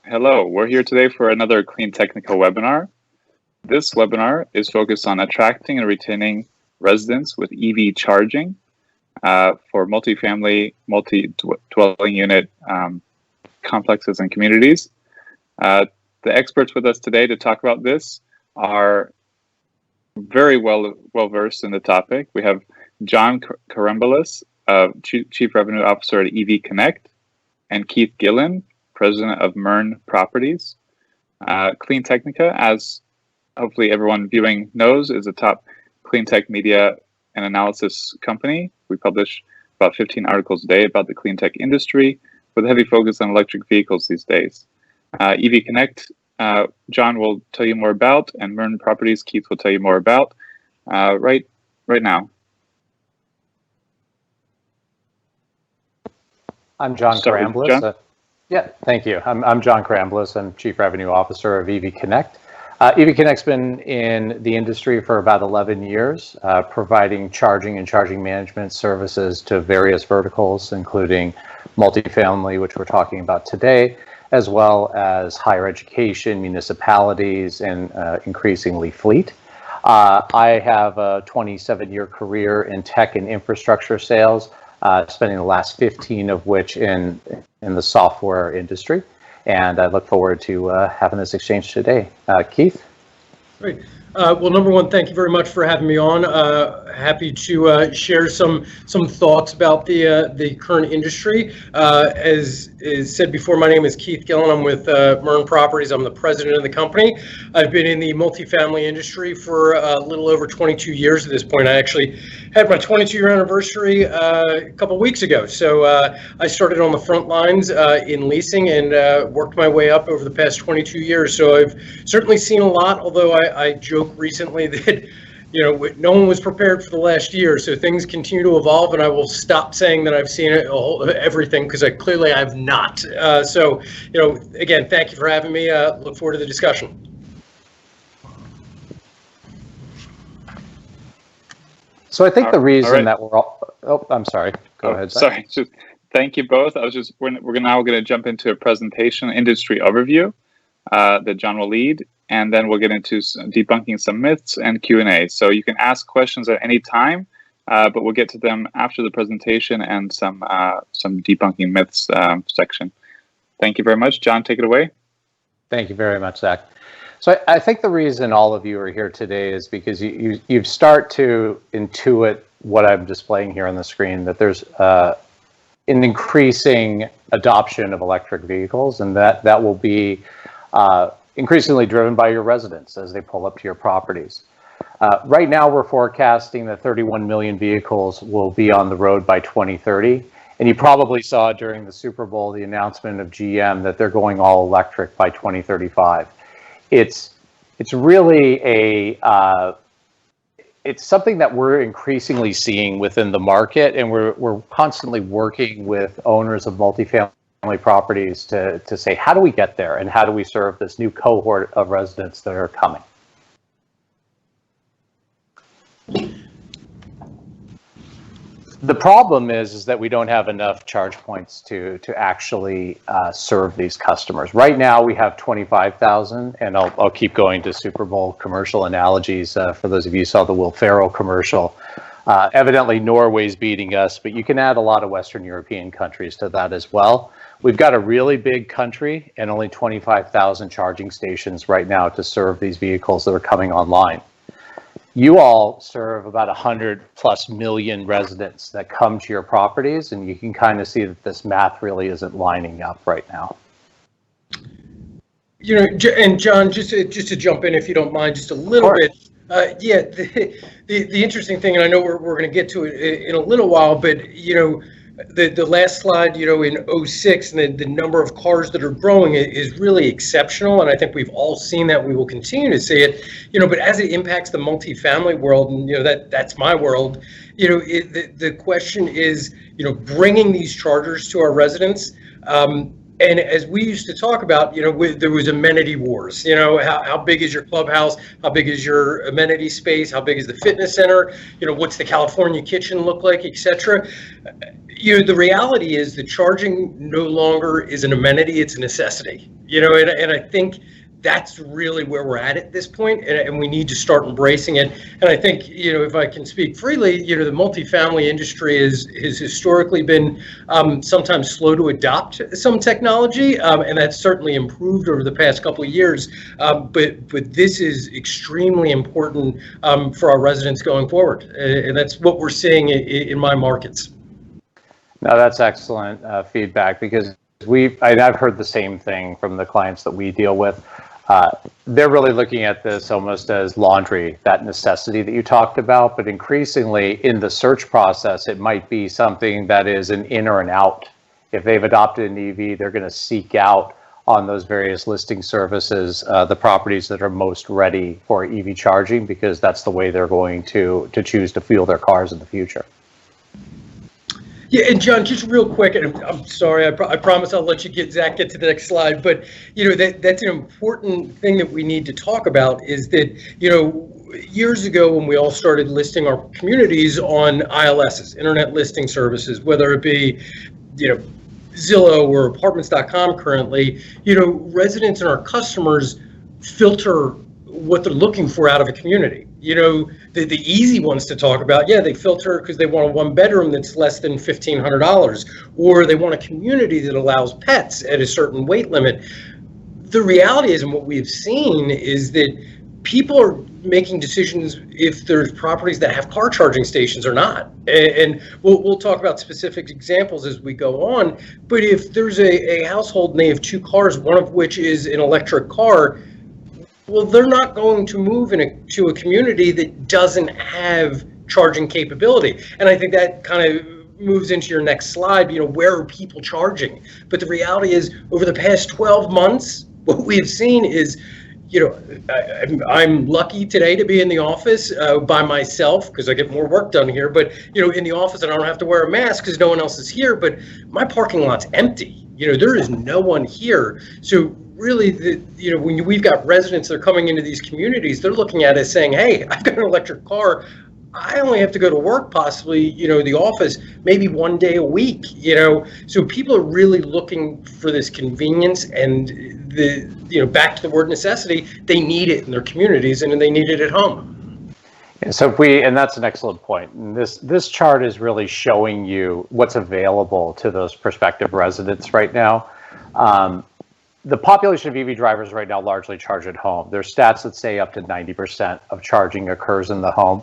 Hello, we're here today for another CleanTechnica webinar. This webinar is focused on attracting and retaining residents with EV charging for multifamily, multi-dwelling unit complexes and communities. The experts with us today to talk about this are very well versed in the topic. We have John Karambelas, Chief Revenue Officer at EV Connect, and Keith Gillan, President of Murn Properties. CleanTechnica, as hopefully everyone viewing knows, is a top clean tech media and analysis company. We publish about 15 articles a day about the clean tech industry with a heavy focus on electric vehicles these days. EV Connect, John will tell you more about, and Murn Properties, Keith will tell you more about right now. I'm John Karambelas. Yeah, thank you. I'm John Karambelas. I'm Chief Revenue Officer of EV Connect. EV Connect's been in the industry for about 11 years, providing charging and charging management services to various verticals, including multifamily, which we're talking about today, as well as higher education, municipalities, and increasingly fleet. I have a 27-year career in tech and infrastructure sales, spending the last 15 of which in the software industry. And I look forward to having this exchange today. Keith? Great. Well, number one, thank you very much for having me on. Happy to share some thoughts about the current industry. As is said before, my name is Keith Gillan. I'm with Murn Properties. I'm the president of the company. I've been in the multifamily industry for a little over 22 years at this point. I actually had my 22-year anniversary a couple weeks ago. So I started on the front lines in leasing and worked my way up over the past 22 years. So I've certainly seen a lot, although I joke recently that no one was prepared for the last year, so things continue to evolve, and I will stop saying that I've seen everything, because I clearly have not. So again, thank you for having me. Look forward to the discussion. So I think the reason that we're all, I'm sorry, go ahead. Sorry, just thank you both. We're now going to jump into a presentation industry overview that John will lead. And then we'll get into debunking some myths and Q&A. So you can ask questions at any time, but we'll get to them after the presentation and some debunking myths section. Thank you very much. John, take it away. Thank you very much, Zach. So I think the reason all of you are here today is because you start to intuit what I'm displaying here on the screen, that there's an increasing adoption of electric vehicles, and that will be increasingly driven by your residents as they pull up to your properties. Right now, we're forecasting that 31 million vehicles will be on the road by 2030. And you probably saw during the Super Bowl the announcement of GM that they're going all electric by 2035. It's really it's something that we're increasingly seeing within the market, and we're constantly working with owners of multifamily properties to say, how do we get there, and how do we serve this new cohort of residents that are coming? The problem is that we don't have enough charge points to actually serve these customers. Right now we have 25,000, and I'll keep going to Super Bowl commercial analogies. For those of you who saw the Will Ferrell commercial, evidently Norway's beating us, but you can add a lot of Western European countries to that as well. We've got a really big country and only 25,000 charging stations right now to serve these vehicles that are coming online. You all serve about 100+ million residents that come to your properties, and you can kind of see that this math really isn't lining up right now. And John, just to jump in, if you don't mind, just a little bit. Yeah, the interesting thing, and I know we're going to get to it in a little while, but the last slide, in 06, and the number of cars that are growing is really exceptional, and I think we've all seen that. We will continue to see it, but as it impacts the multifamily world, and that's my world, the question is, bringing these chargers to our residents. And as we used to talk about, there was amenity wars. How big is your clubhouse? How big is your amenity space? How big is the fitness center? What's the California kitchen look like, etc. The reality is that charging no longer is an amenity; it's a necessity. And I think that's really where we're at this point, and we need to start embracing it. And I think, if I can speak freely, the multifamily industry has historically been sometimes slow to adopt some technology, and that's certainly improved over the past couple of years. But this is extremely important for our residents going forward, and that's what we're seeing in my markets. No, that's excellent feedback, because I've heard the same thing from the clients that we deal with. They're really looking at this almost as laundry, that necessity that you talked about, but increasingly in the search process, it might be something that is an in or an out. If they've adopted an EV, they're going to seek out on those various listing services the properties that are most ready for EV charging, because that's the way they're going to choose to fuel their cars in the future. Yeah, and John, just real quick, and I'm sorry, I promise I'll let Zach get to the next slide, but that's an important thing that we need to talk about, is that years ago when we all started listing our communities on ILSs, internet listing services, whether it be Zillow or apartments.com currently, residents and our customers filter what they're looking for out of a community. The easy ones to talk about, they filter because they want a one bedroom that's less than $1,500, or they want a community that allows pets at a certain weight limit. The reality is, and what we've seen, is that people are making decisions if there's properties that have car charging stations or not. And we'll talk about specific examples as we go on. But if there's a household and they have two cars, one of which is an electric car, well, they're not going to move to a community that doesn't have charging capability. And I think that kind of moves into your next slide, where are people charging? But the reality is, over the past 12 months, what we have seen is, I'm lucky today to be in the office by myself because I get more work done here. But, in the office, I don't have to wear a mask because no one else is here. But my parking lot's empty. There is no one here. So really, when we've got residents that are coming into these communities, they're looking at us saying, hey, I've got an electric car. I only have to go to work, possibly, the office, maybe one day a week, So people are really looking for this convenience, and back to the word necessity, they need it in their communities and they need it at home. And so and that's an excellent point. And this chart is really showing you what's available to those prospective residents right now. The population of EV drivers right now largely charge at home. There's stats that say up to 90% of charging occurs in the home.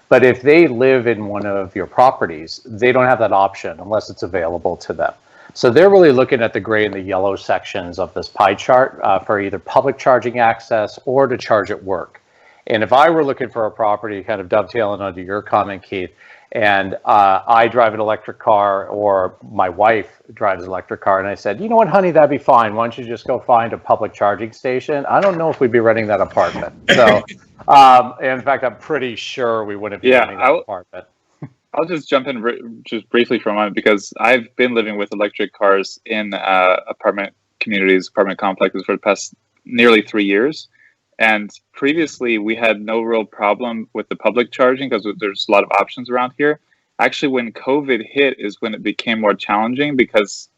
But if they live in one of your properties, they don't have that option unless it's available to them. So they're really looking at the gray and the yellow sections of this pie chart for either public charging access or to charge at work. And if I were looking for a property, kind of dovetailing onto your comment, Keith, and I drive an electric car, or my wife drives an electric car, and I said, you know what, honey, that'd be fine. Why don't you just go find a public charging station? I don't know if we'd be renting that apartment. So, in fact, I'm pretty sure we wouldn't be renting that apartment. I'll just jump in just briefly for a moment, because I've been living with electric cars in apartment communities, apartment complexes for the past nearly 3 years. And previously, we had no real problem with the public charging because there's a lot of options around here. Actually, when COVID hit is when it became more challenging, because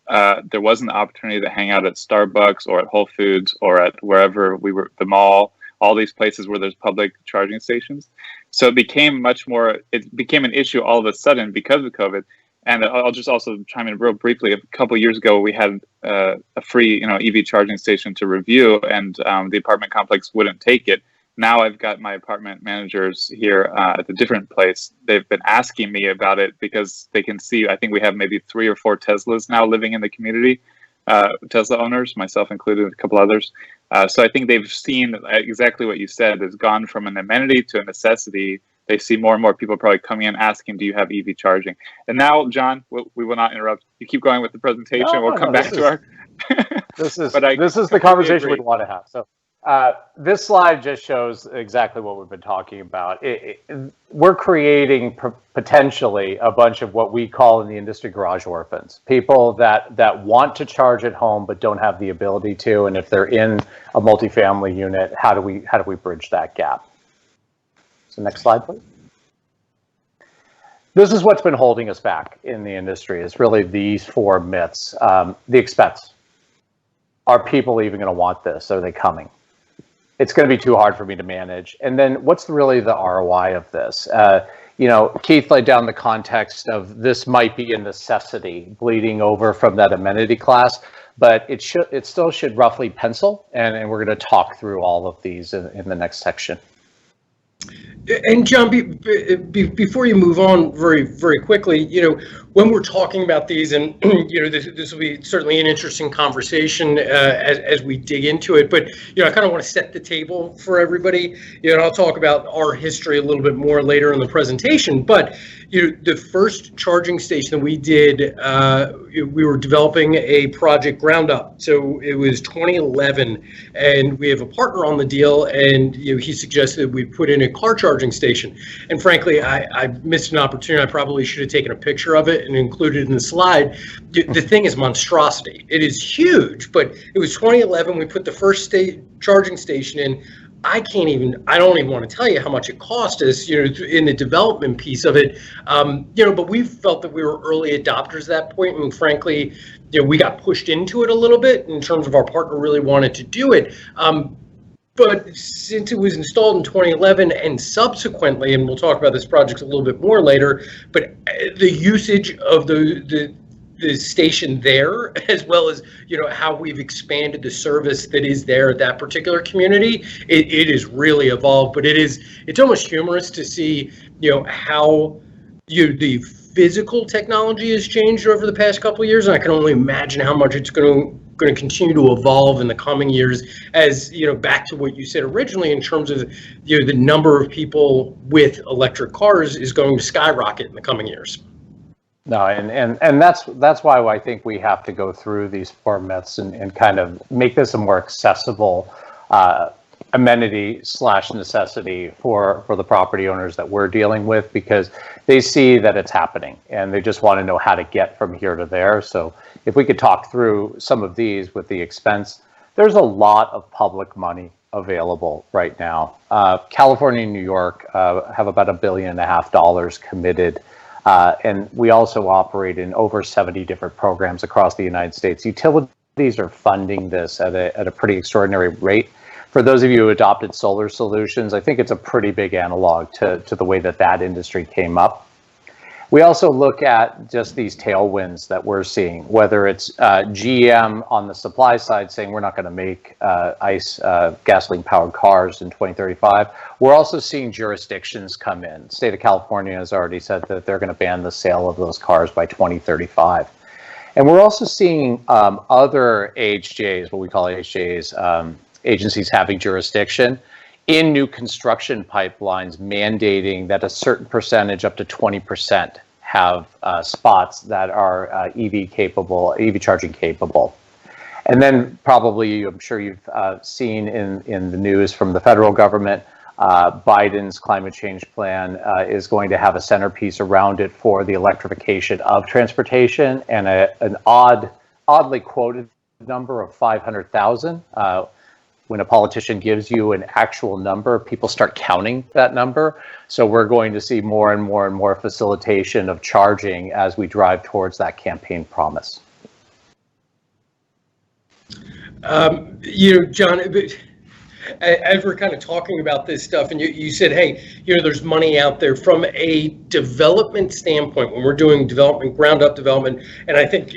there wasn't the opportunity to hang out at Starbucks or at Whole Foods or at wherever we were, the mall, all these places where there's public charging stations. So it became an issue all of a sudden because of COVID. And I'll just also chime in real briefly. A couple of years ago, we had a free, EV charging station to review, and the apartment complex wouldn't take it. Now I've got my apartment managers here at a different place. They've been asking me about it because they can see, I think we have maybe 3 or 4 Teslas now living in the community, Tesla owners, myself included, a couple others. So I think they've seen exactly what you said. It's gone from an amenity to a necessity. They see more and more people probably coming in asking, do you have EV charging? And now, John, we will not interrupt. You keep going with the presentation. We'll come back to our... This is the conversation we want to have. So this slide just shows exactly what we've been talking about. We're creating potentially a bunch of what we call in the industry garage orphans, people that want to charge at home but don't have the ability to. And if they're in a multifamily unit, how do we bridge that gap? So next slide, please. This is what's been holding us back in the industry. It's really these 4 myths. The expense. are people even going to want this? Are they coming? It's going to be too hard for me to manage. And then what's really the ROI of this? Keith laid down the context of this might be a necessity bleeding over from that amenity class, but it still should roughly pencil. And we're going to talk through all of these in the next section. And John, before you move on very, very quickly, when we're talking about these, and this will be certainly an interesting conversation as we dig into it. But I kind of want to set the table for everybody. And I'll talk about our history a little bit more later in the presentation. But the first charging station that we did, we were developing a project ground up. So it was 2011, and we have a partner on the deal, and he suggested we put in a car charging station. And frankly, I missed an opportunity. I probably should have taken a picture of it and included it in the slide. The thing is monstrosity. It is huge, but it was 2011. We put the first charging station in. I don't even want to tell you how much it cost us, in the development piece of it. But we felt that we were early adopters at that point, and frankly, we got pushed into it a little bit in terms of our partner really wanted to do it. But since it was installed in 2011 and subsequently, and we'll talk about this project a little bit more later, but the usage of the station there, as well as how we've expanded the service that is there at that particular community, it is really evolved. But it's almost humorous to see how the physical technology has changed over the past couple of years, and I can only imagine how much it's going to continue to evolve in the coming years. As back to what you said originally in terms of the number of people with electric cars is going to skyrocket in the coming years. No, and that's why I think we have to go through these four myths and kind of make this a more accessible amenity / necessity for the property owners that we're dealing with, because they see that it's happening and they just want to know how to get from here to there. So if we could talk through some of these with the expense, there's a lot of public money available right now. California and New York have about $1.5 billion committed. And we also operate in over 70 different programs across the United States. Utilities are funding this at a pretty extraordinary rate. For those of you who adopted solar solutions, I think it's a pretty big analog to the way that industry came up. We also look at just these tailwinds that we're seeing, whether it's GM on the supply side saying we're not going to make gasoline-powered cars in 2035. We're also seeing jurisdictions come in. The state of California has already said that they're going to ban the sale of those cars by 2035. And we're also seeing other AHJs, what we call AHJs, agencies having jurisdiction in new construction pipelines, mandating that a certain percentage, up to 20%, have spots that are EV charging capable. And then probably, I'm sure you've seen in the news from the federal government, Biden's climate change plan is going to have a centerpiece around it for the electrification of transportation, and an oddly quoted number of 500,000. When a politician gives you an actual number, people start counting that number. So we're going to see more and more and more facilitation of charging as we drive towards that campaign promise. John, as we're kind of talking about this stuff, and you said, hey, there's money out there from a development standpoint when we're doing development, ground up development. And I think,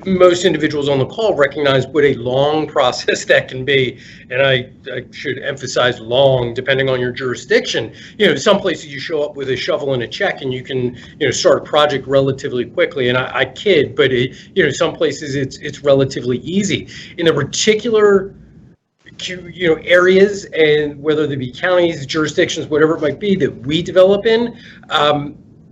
most individuals on the call recognize what a long process that can be. And I should emphasize long, depending on your jurisdiction. Some places you show up with a shovel and a check and you can, start a project relatively quickly. And I kid, but some places it's relatively easy. In the particular areas, and whether they be counties, jurisdictions, whatever it might be that we develop in,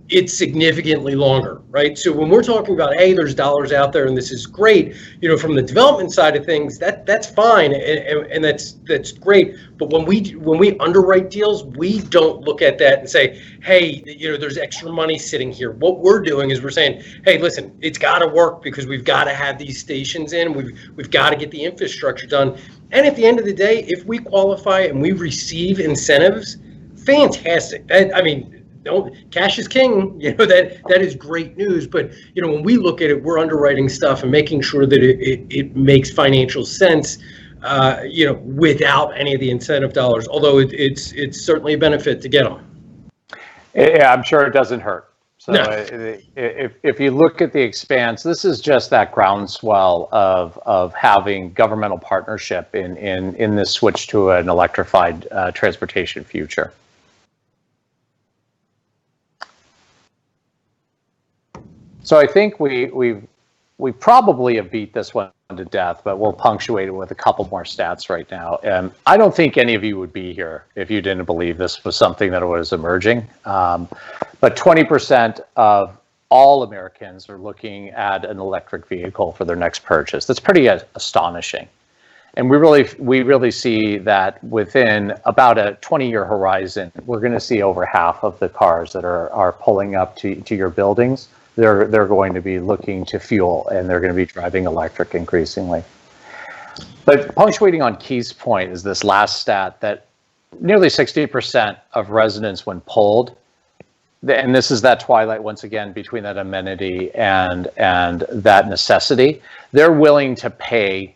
it's significantly longer, right? So when we're talking about, hey, there's dollars out there and this is great, from the development side of things, that's fine and that's great. But when we underwrite deals, we don't look at that and say, hey, there's extra money sitting here. What we're doing is we're saying, hey, listen, it's got to work because we've got to have these stations in. We've got to get the infrastructure done. And at the end of the day, if we qualify and we receive incentives, fantastic. cash is king. That is great news. But when we look at it, we're underwriting stuff and making sure that it makes financial sense. Without any of the incentive dollars. Although it's certainly a benefit to get them. Yeah, I'm sure it doesn't hurt. So No. if you look at the expanse, this is just that groundswell of having governmental partnership in this switch to an electrified transportation future. So I think we probably have beat this one to death, but we'll punctuate it with a couple more stats right now. I don't think any of you would be here if you didn't believe this was something that was emerging. But 20% of all Americans are looking at an electric vehicle for their next purchase. That's pretty astonishing. And we really see that within about a 20-year horizon, we're going to see over half of the cars that are pulling up to your buildings. They're going to be looking to fuel, and they're going to be driving electric increasingly. But punctuating on Keith's point is this last stat that nearly 60% of residents, when polled, and this is that twilight once again between that amenity and that necessity, they're willing to pay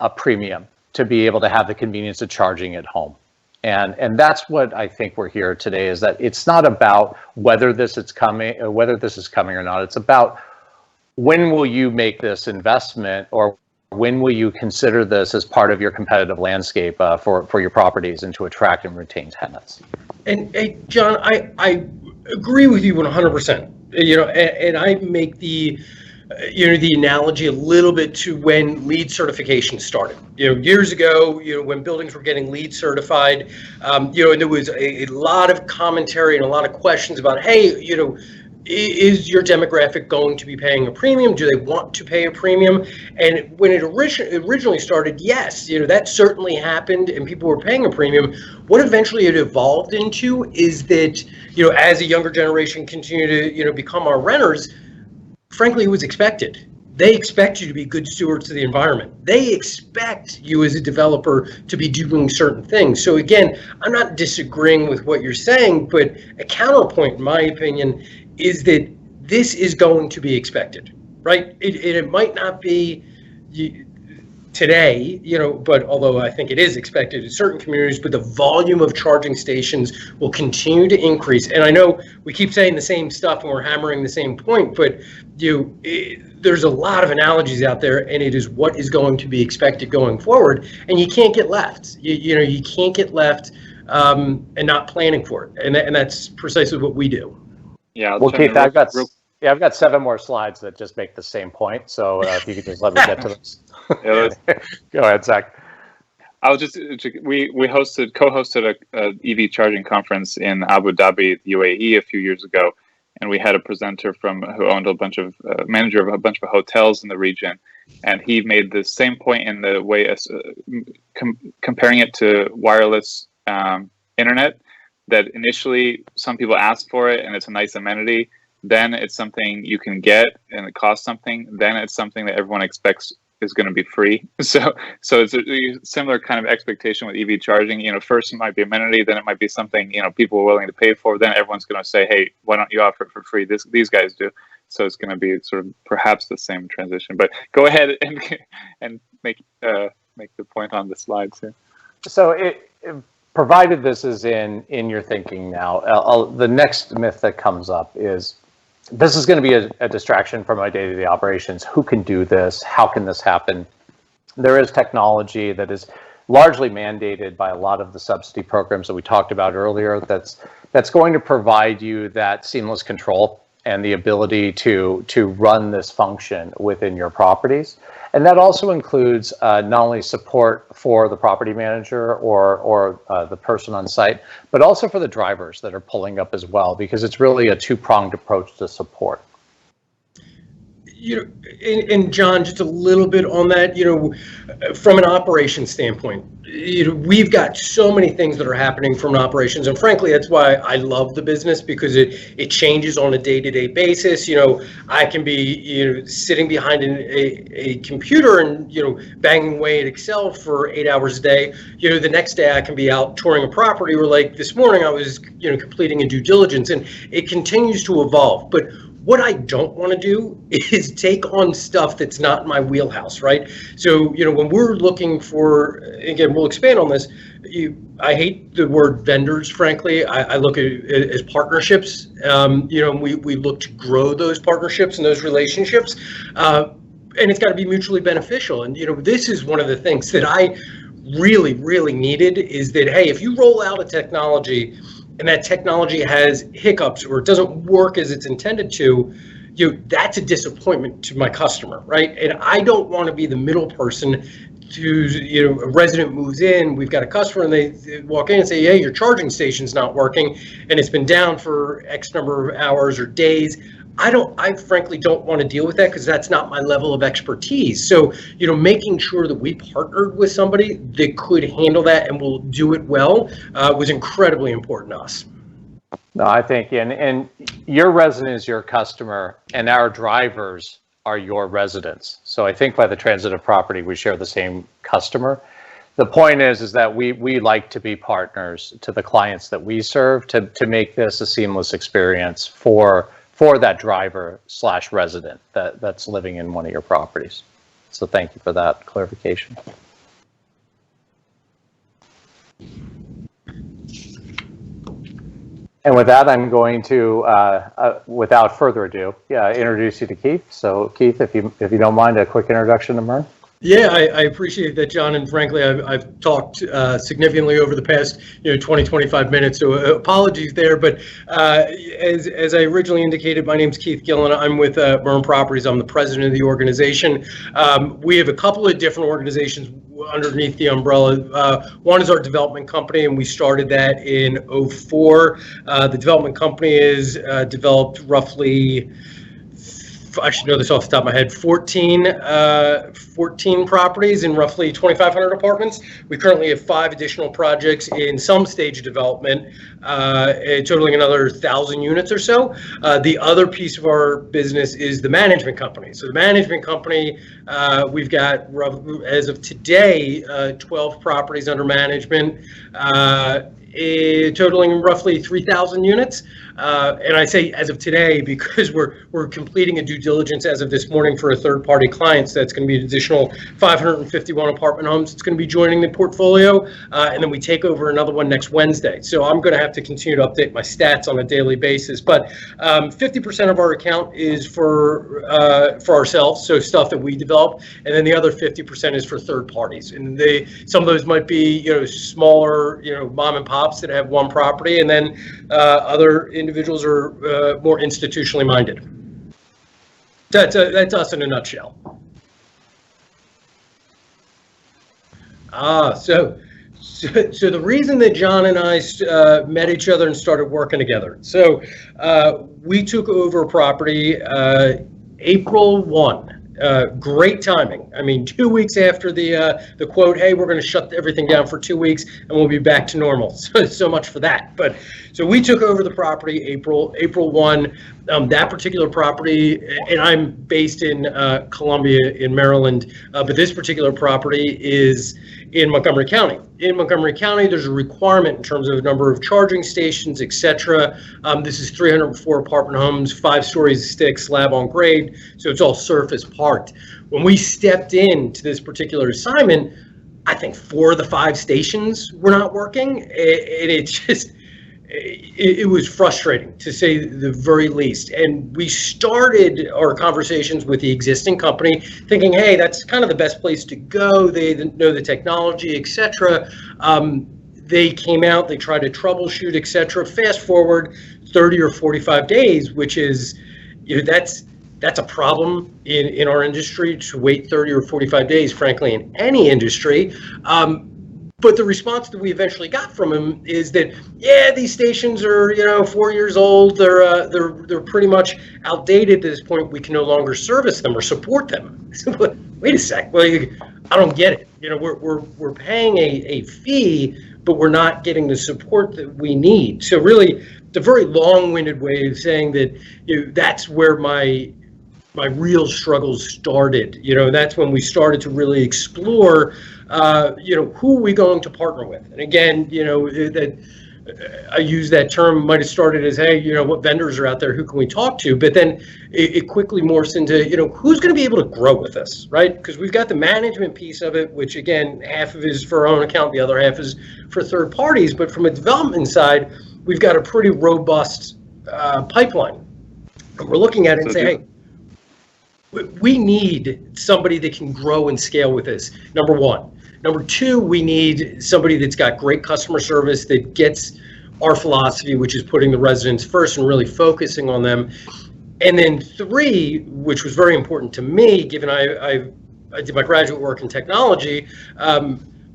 a premium to be able to have the convenience of charging at home. And that's what I think we're here today, is that it's not about whether this is coming or not. It's about when will you make this investment, or when will you consider this as part of your competitive landscape for your properties and to attract and retain tenants. And hey, John, I agree with you 100%. And I make the analogy a little bit to when LEED certification started. Years ago, when buildings were getting LEED certified, and there was a lot of commentary and a lot of questions about, hey, is your demographic going to be paying a premium? Do they want to pay a premium? And when it originally started, yes, that certainly happened, and people were paying a premium. What eventually it evolved into is that, as a younger generation continue to, become our renters, frankly, it was expected. They expect you to be good stewards of the environment. They expect you as a developer to be doing certain things. So again, I'm not disagreeing with what you're saying, but a counterpoint, in my opinion, is that this is going to be expected, right? It might not be today, but although I think it is expected in certain communities, but the volume of charging stations will continue to increase. And I know we keep saying the same stuff and we're hammering the same point, but there's a lot of analogies out there, and it is what is going to be expected going forward. And you can't get left. You can't get left and not planning for it. And that's precisely what we do. Yeah. Well, Keith, I've got 7 more slides that just make the same point. So if you could just let me get to this. Go ahead, Zach. We co-hosted a EV charging conference in Abu Dhabi, UAE, a few years ago, and we had a presenter who owned manager of a bunch of hotels in the region, and he made the same point in the way comparing it to wireless internet. That initially some people ask for it, and it's a nice amenity. Then it's something you can get, and it costs something. Then it's something that everyone expects is going to be free. So it's a similar kind of expectation with EV charging. First it might be amenity, then it might be something people are willing to pay for. Then everyone's going to say, hey, why don't you offer it for free? These guys do. So it's going to be sort of perhaps the same transition. But go ahead and make the point on the slides here. So provided this is in your thinking now, the next myth that comes up is, this is going to be a distraction from my day-to-day operations. Who can do this? How can this happen? There is technology that is largely mandated by a lot of the subsidy programs that we talked about earlier that's going to provide you that seamless control and the ability to run this function within your properties. And that also includes not only support for the property manager or the person on site, but also for the drivers that are pulling up as well, because it's really a two-pronged approach to support. And John, just a little bit on that, from an operations standpoint, we've got so many things that are happening from an operations, and frankly, that's why I love the business, because it changes on a day-to-day basis. I can be, sitting behind a computer and, banging away at Excel for 8 hours a day. The next day I can be out touring a property, or like this morning I was, completing a due diligence, and it continues to evolve. But what I don't want to do is take on stuff that's not in my wheelhouse, right? So, when we're looking for, again, we'll expand on this. I hate the word vendors, frankly. I look at it as partnerships. We look to grow those partnerships and those relationships. And it's got to be mutually beneficial. And, this is one of the things that I really, really needed, is that, hey, if you roll out a technology and that technology has hiccups or it doesn't work as it's intended to, that's a disappointment to my customer, right? And I don't want to be the middle person to, a resident moves in, we've got a customer, and they walk in and say, hey, your charging station's not working, and it's been down for X number of hours or days. I frankly don't want to deal with that, because that's not my level of expertise. So, making sure that we partnered with somebody that could handle that and will do it well was incredibly important to us. No, I think, and your resident is your customer, and our drivers are your residents. So I think by the transitive property, we share the same customer. The point is that we like to be partners to the clients that we serve to make this a seamless experience for that driver/resident that's living in one of your properties. So thank you for that clarification. And with that, I'm going to, without further ado, introduce you to Keith. So Keith, if you don't mind, a quick introduction to Murn. Yeah, I appreciate that, John. And frankly, I've talked significantly over the past 20, 25 minutes. So apologies there. But as I originally indicated, my name's Keith Gillan. I'm with Murn Properties. I'm the president of the organization. We have a couple of different organizations underneath the umbrella. One is our development company, and we started that in 2004. The development company is developed roughly, I should know this off the top of my head, 14 properties in roughly 2,500 apartments. We currently have 5 additional projects in some stage of development, totaling another 1,000 units or so. The other piece of our business is the management company. So the management company, we've got, as of today, 12 properties under management, totaling roughly 3,000 units. And I say as of today because we're completing a due diligence as of this morning for a third-party client. So that's going to be an additional 551 apartment homes. It's going to be joining the portfolio, and then we take over another one next Wednesday. So I'm going to have to continue to update my stats on a daily basis. But 50% of our account is for ourselves, so stuff that we develop, and then the other 50% is for third parties. And some of those might be smaller mom and pops that have one property, and then other individuals are more institutionally minded. That's us in a nutshell. So the reason that John and I met each other and started working together. So we took over a property April 1. Great timing. I mean, 2 weeks after the quote, hey, we're going to shut everything down for 2 weeks and we'll be back to normal. So much for that. But so we took over the property April 1. That particular property, and I'm based in Columbia in Maryland, but this particular property is in Montgomery County. In Montgomery County, there's a requirement in terms of number of charging stations, etc. This is 304 apartment homes, 5 stories stick, slab on grade, so it's all surface parked. When we stepped into this particular assignment, I think 4 of the 5 stations were not working, and it was frustrating, to say the very least. And we started our conversations with the existing company thinking, hey, that's kind of the best place to go. They know the technology, etc. They came out, they tried to troubleshoot, etc. Fast forward 30 or 45 days, which is, that's a problem in our industry, to wait 30 or 45 days, frankly, in any industry. But the response that we eventually got from him is that, yeah, these stations are, 4 years old. They're pretty much outdated at this point. We can no longer service them or support them. Wait a sec. Well, I don't get it. We're paying a fee, but we're not getting the support that we need. So really, it's a very long-winded way of saying that that's where my real struggles started. That's when we started to really explore, who are we going to partner with? And again, that I use that term, might have started as, hey, what vendors are out there? Who can we talk to? But then it quickly morphs into, who's going to be able to grow with us, right? Because we've got the management piece of it, which again, half of it is for our own account, the other half is for third parties. But from a development side, we've got a pretty robust pipeline. And we're looking at it and say, hey, we need somebody that can grow and scale with us, number one. Number two, we need somebody that's got great customer service, that gets our philosophy, which is putting the residents first and really focusing on them. And then three, which was very important to me, given I did my graduate work in technology,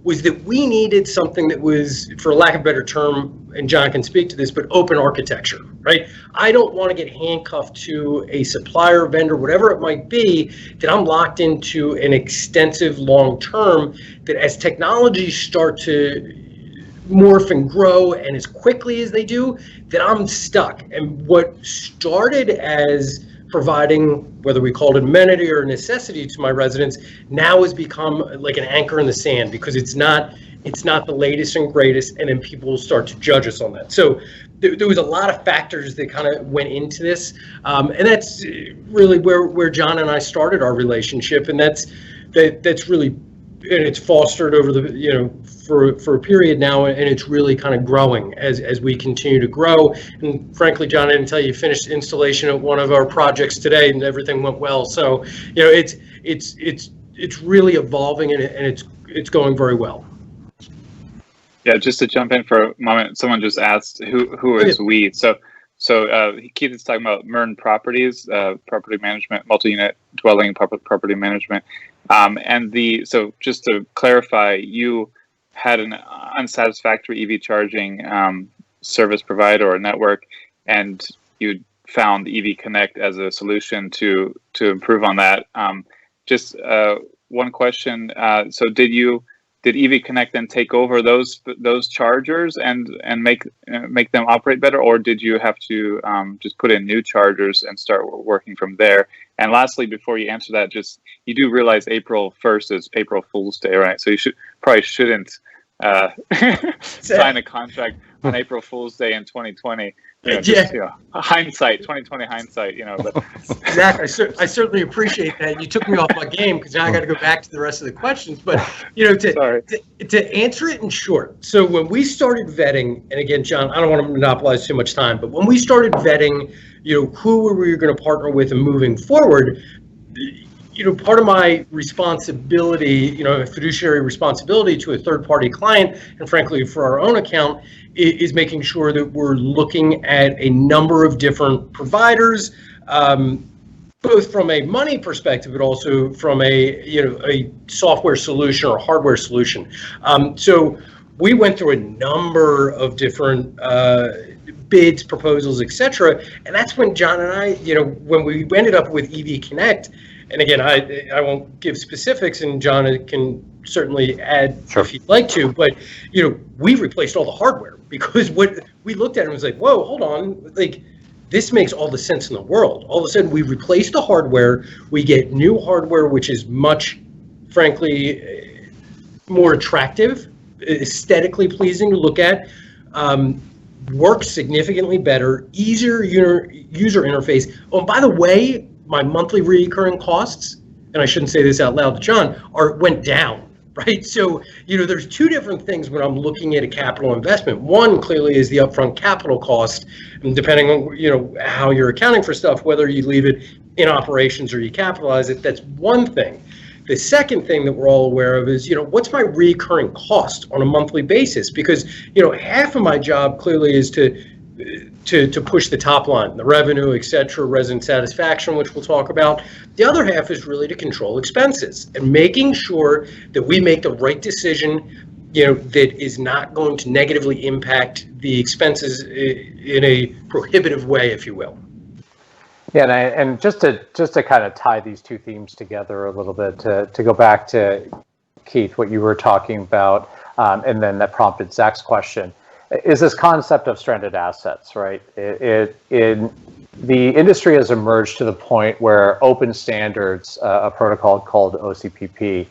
was that we needed something that was, for lack of a better term, and John can speak to this, but open architecture, right? I don't want to get handcuffed to a supplier, vendor, whatever it might be, that I'm locked into an extensive long term, that as technologies start to morph and grow, and as quickly as they do, that I'm stuck. And what started as providing, whether we called it amenity or necessity to my residents, now has become like an anchor in the sand, because it's not the latest and greatest, and then people will start to judge us on that. So there was a lot of factors that kind of went into this, and that's really where John and I started our relationship, and that's really, and it's fostered over the for a period now, and it's really kind of growing as we continue to grow. And frankly, John, I didn't tell you finished installation at one of our projects today, and everything went well. So it's really evolving, and it's going very well. Yeah, just to jump in for a moment, someone just asked who is we. So Keith is talking about Murn Properties, property management, multi-unit dwelling property management, so just to clarify, you had an unsatisfactory EV charging service provider or network, and you found EV Connect as a solution to improve on that. Just one question: so did EV Connect then take over those chargers and make them operate better, or did you have to just put in new chargers and start working from there? And lastly, before you answer that, you do realize April 1st is April Fool's Day, right? So you shouldn't sign a contract on April Fool's Day in 2020. Hindsight, 2020 hindsight, But Zach, I certainly appreciate that. You took me off my game, because now I got to go back to the rest of the questions. But to answer it in short, so when we started vetting, and again, John, I don't want to monopolize too much time, but when we started vetting, who we were going to partner with and moving forward, part of my responsibility, fiduciary responsibility to a third-party client, and frankly for our own account, is making sure that we're looking at a number of different providers, both from a money perspective, but also from a software solution or hardware solution. So we went through a number of different bids, proposals, etc. And that's when John and I, when we ended up with EV Connect. And again, I won't give specifics, and John can certainly add if he'd like to, but we replaced all the hardware, because what we looked at it was like, whoa, hold on, like this makes all the sense in the world. All of a sudden, we replace the hardware, we get new hardware, which is much, frankly, more attractive, aesthetically pleasing to look at, works significantly better, easier user interface. Oh, and by the way, my monthly recurring costs, and I shouldn't say this out loud to John, went down, right? So, there's two different things when I'm looking at a capital investment. One clearly is the upfront capital cost, and depending on, how you're accounting for stuff, whether you leave it in operations or you capitalize it, that's one thing. The second thing that we're all aware of is, what's my recurring cost on a monthly basis? Because, half of my job clearly is to push the top line, the revenue, et cetera, resident satisfaction, which we'll talk about. The other half is really to control expenses and making sure that we make the right decision that is not going to negatively impact the expenses in a prohibitive way, if you will. Yeah, and just to kind of tie these two themes together a little bit, to go back to Keith, what you were talking about, and then that prompted Zach's question, is this concept of stranded assets, right? The industry has emerged to the point where open standards, a protocol called OCPP,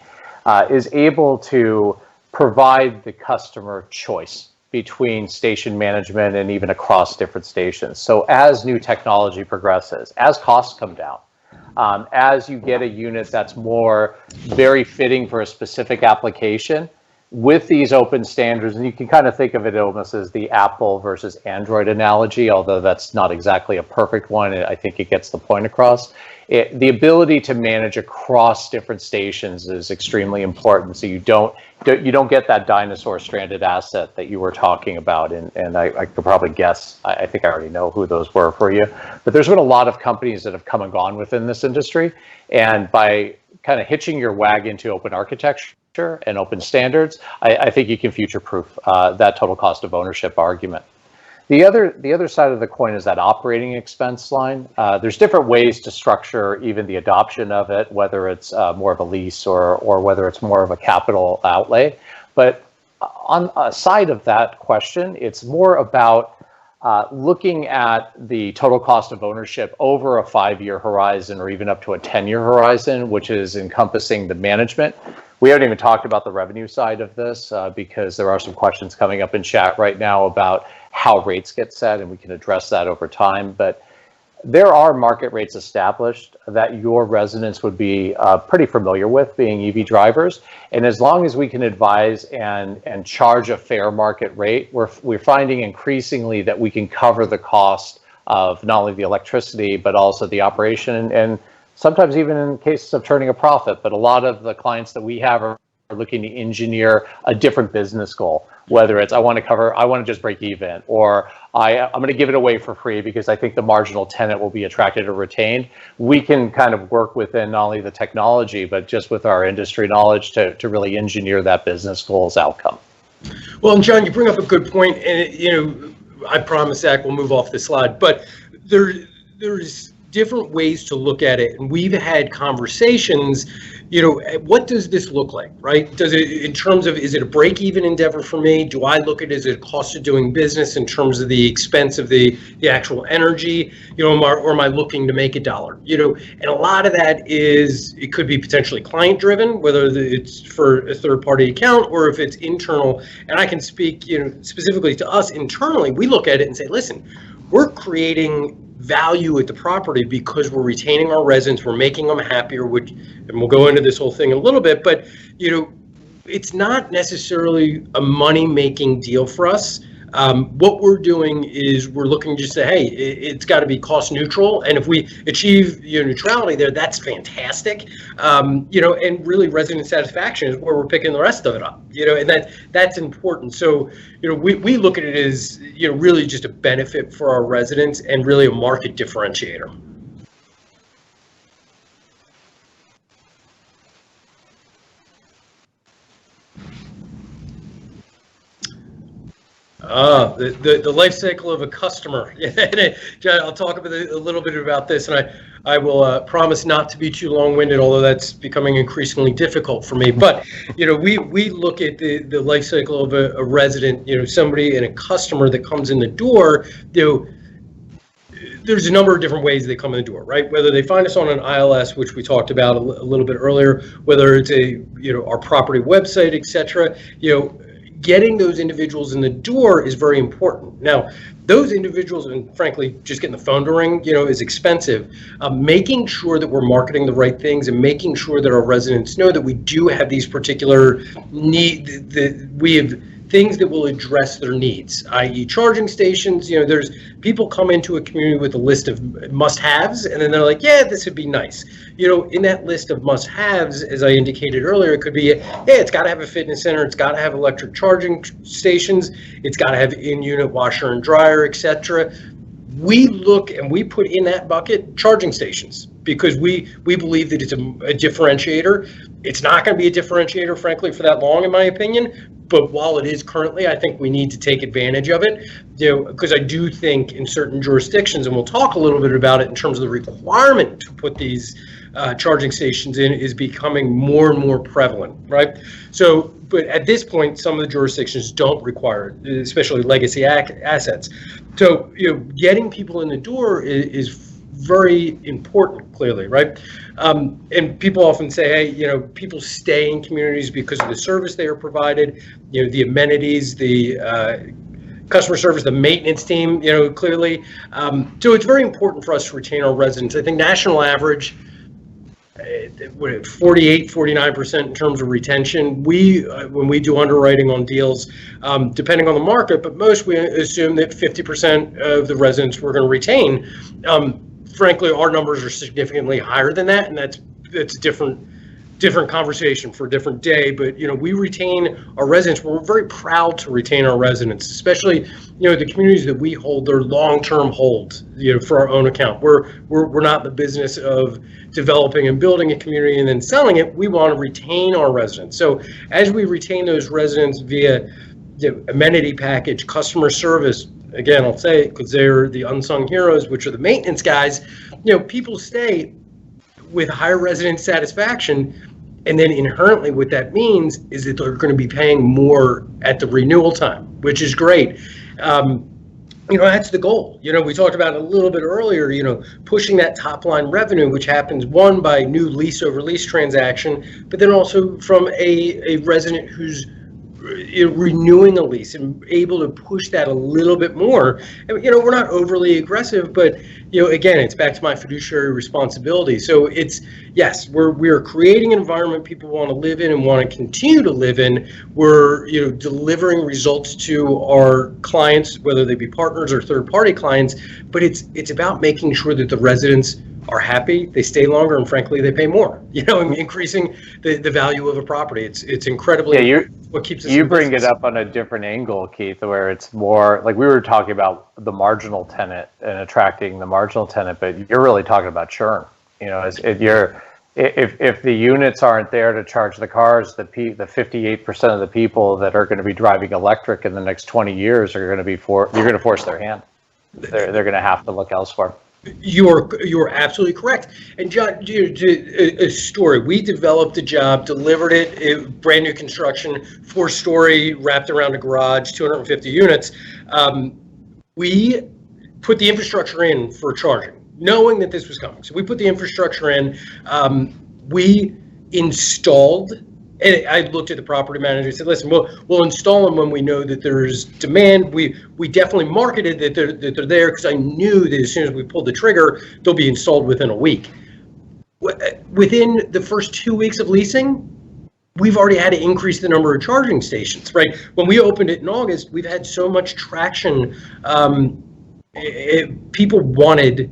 is able to provide the customer choice between station management and even across different stations. So as new technology progresses, as costs come down, as you get a unit that's more very fitting for a specific application, with these open standards, and you can kind of think of it almost as the Apple versus Android analogy, although that's not exactly a perfect one. I think it gets the point across. The ability to manage across different stations is extremely important, so you don't get that dinosaur stranded asset that you were talking about. And I could probably guess, I think I already know who those were for you, but there's been a lot of companies that have come and gone within this industry, and by kind of hitching your wagon to open architecture and open standards, I think you can future-proof that total cost of ownership argument. The other side of the coin is that operating expense line. There's different ways to structure even the adoption of it, whether it's more of a lease or whether it's more of a capital outlay. But on a side of that question, it's more about looking at the total cost of ownership over a 5-year horizon or even up to a 10-year horizon, which is encompassing the management. We haven't even talked about the revenue side of this because there are some questions coming up in chat right now about how rates get set, and we can address that over time. But there are market rates established that your residents would be pretty familiar with, being EV drivers. And as long as we can advise and charge a fair market rate, we're finding increasingly that we can cover the cost of not only the electricity, but also the operation, and sometimes even in cases of turning a profit. But a lot of the clients that we have are looking to engineer a different business goal, whether it's I want to just break even, or I'm going to give it away for free because I think the marginal tenant will be attracted or retained. We can kind of work within not only the technology, but just with our industry knowledge to really engineer that business goals outcome. Well, and John, you bring up a good point, and I promise, Zach, we'll move off this slide, but there's different ways to look at it, and we've had conversations. What does this look like, right? Does it, in terms of, is it a break-even endeavor for me? Do I look at it as a cost of doing business in terms of the expense of the actual energy? Or am I looking to make $1? And a lot of that is, it could be potentially client-driven, whether it's for a third-party account or if it's internal. And I can speak, specifically to us internally. We look at it and say, listen, we're creating value at the property because we're retaining our residents, we're making them happier, and we'll go into this whole thing in a little bit, but it's not necessarily a money-making deal for us. What we're doing is we're looking to say, hey, it's got to be cost neutral, and if we achieve neutrality there, that's fantastic. And really resident satisfaction is where we're picking the rest of it up. And that's important. So we look at it as really just a benefit for our residents and really a market differentiator. The life cycle of a customer. John, I'll talk about a little bit about this, and I will promise not to be too long-winded, although that's becoming increasingly difficult for me. But we look at the life cycle of a resident, somebody and a customer that comes in the door. There's a number of different ways they come in the door, right? Whether they find us on an ILS, which we talked about a little bit earlier, whether it's our property website, etc. Getting those individuals in the door is very important. Now, those individuals, and frankly, just getting the phone to ring, is expensive. Making sure that we're marketing the right things and making sure that our residents know that we do have these particular needs, that we have things that will address their needs, i.e. charging stations. There's people come into a community with a list of must-haves, and then they're like, yeah, this would be nice. In that list of must-haves, as I indicated earlier, it could be, hey, it's got to have a fitness center, it's got to have electric charging stations, it's got to have in-unit washer and dryer, etc. We look and we put in that bucket charging stations. because we believe that it's a differentiator. It's not going to be a differentiator, frankly, for that long, in my opinion. But while it is currently, I think we need to take advantage of it, because I do think in certain jurisdictions, and we'll talk a little bit about it in terms of the requirement to put these charging stations in is becoming more and more prevalent, right? So, but at this point, some of the jurisdictions don't require it, especially legacy assets. So, getting people in the door is very important, clearly, right? And people often say, hey, people stay in communities because of the service they are provided, the amenities, the customer service, the maintenance team, clearly. So it's very important for us to retain our residents. I think national average, 48-49% in terms of retention. When we do underwriting on deals, depending on the market, but most we assume that 50% of the residents we're going to retain. Frankly, our numbers are significantly higher than that, and that's a different conversation for a different day. But we retain our residents. We're very proud to retain our residents, especially the communities that we hold. They're long-term holds, for our own account. We're not in the business of developing and building a community and then selling it. We want to retain our residents. So as we retain those residents via the amenity package, customer service. Again, I'll say it because they're the unsung heroes, which are the maintenance guys. People stay with higher resident satisfaction, and then inherently what that means is that they're going to be paying more at the renewal time, which is great. That's the goal. We talked about it a little bit earlier, pushing that top line revenue, which happens one by new lease over lease transaction, but then also from a resident who's renewing a lease and able to push that a little bit more. And, we're not overly aggressive, but again, it's back to my fiduciary responsibility. So yes, we are creating an environment people want to live in and want to continue to live in. We're delivering results to our clients, whether they be partners or third-party clients, but it's about making sure that the residents are happy, they stay longer, and frankly, they pay more. Increasing the value of a property. It's incredibly what keeps us. You bring it up on a different angle, Keith, where it's more like we were talking about the marginal tenant and attracting the marginal tenant, but you're really talking about churn. If the units aren't there to charge the cars, the 58% of the people that are going to be driving electric in the next 20 years are going to be you're going to force their hand. They're going to have to look elsewhere. You're absolutely correct. And John, a story. We developed a job, delivered it, brand new construction, 4-story, wrapped around a garage, 250 units. We put the infrastructure in for charging, knowing that this was coming. So we put the infrastructure in. We installed. And I looked at the property manager and said, listen, we'll install them when we know that there's demand. We definitely marketed that they're there because I knew that as soon as we pulled the trigger, they'll be installed within a week. Within the first 2 weeks of leasing, we've already had to increase the number of charging stations, right? When we opened it in August, we've had so much traction. People wanted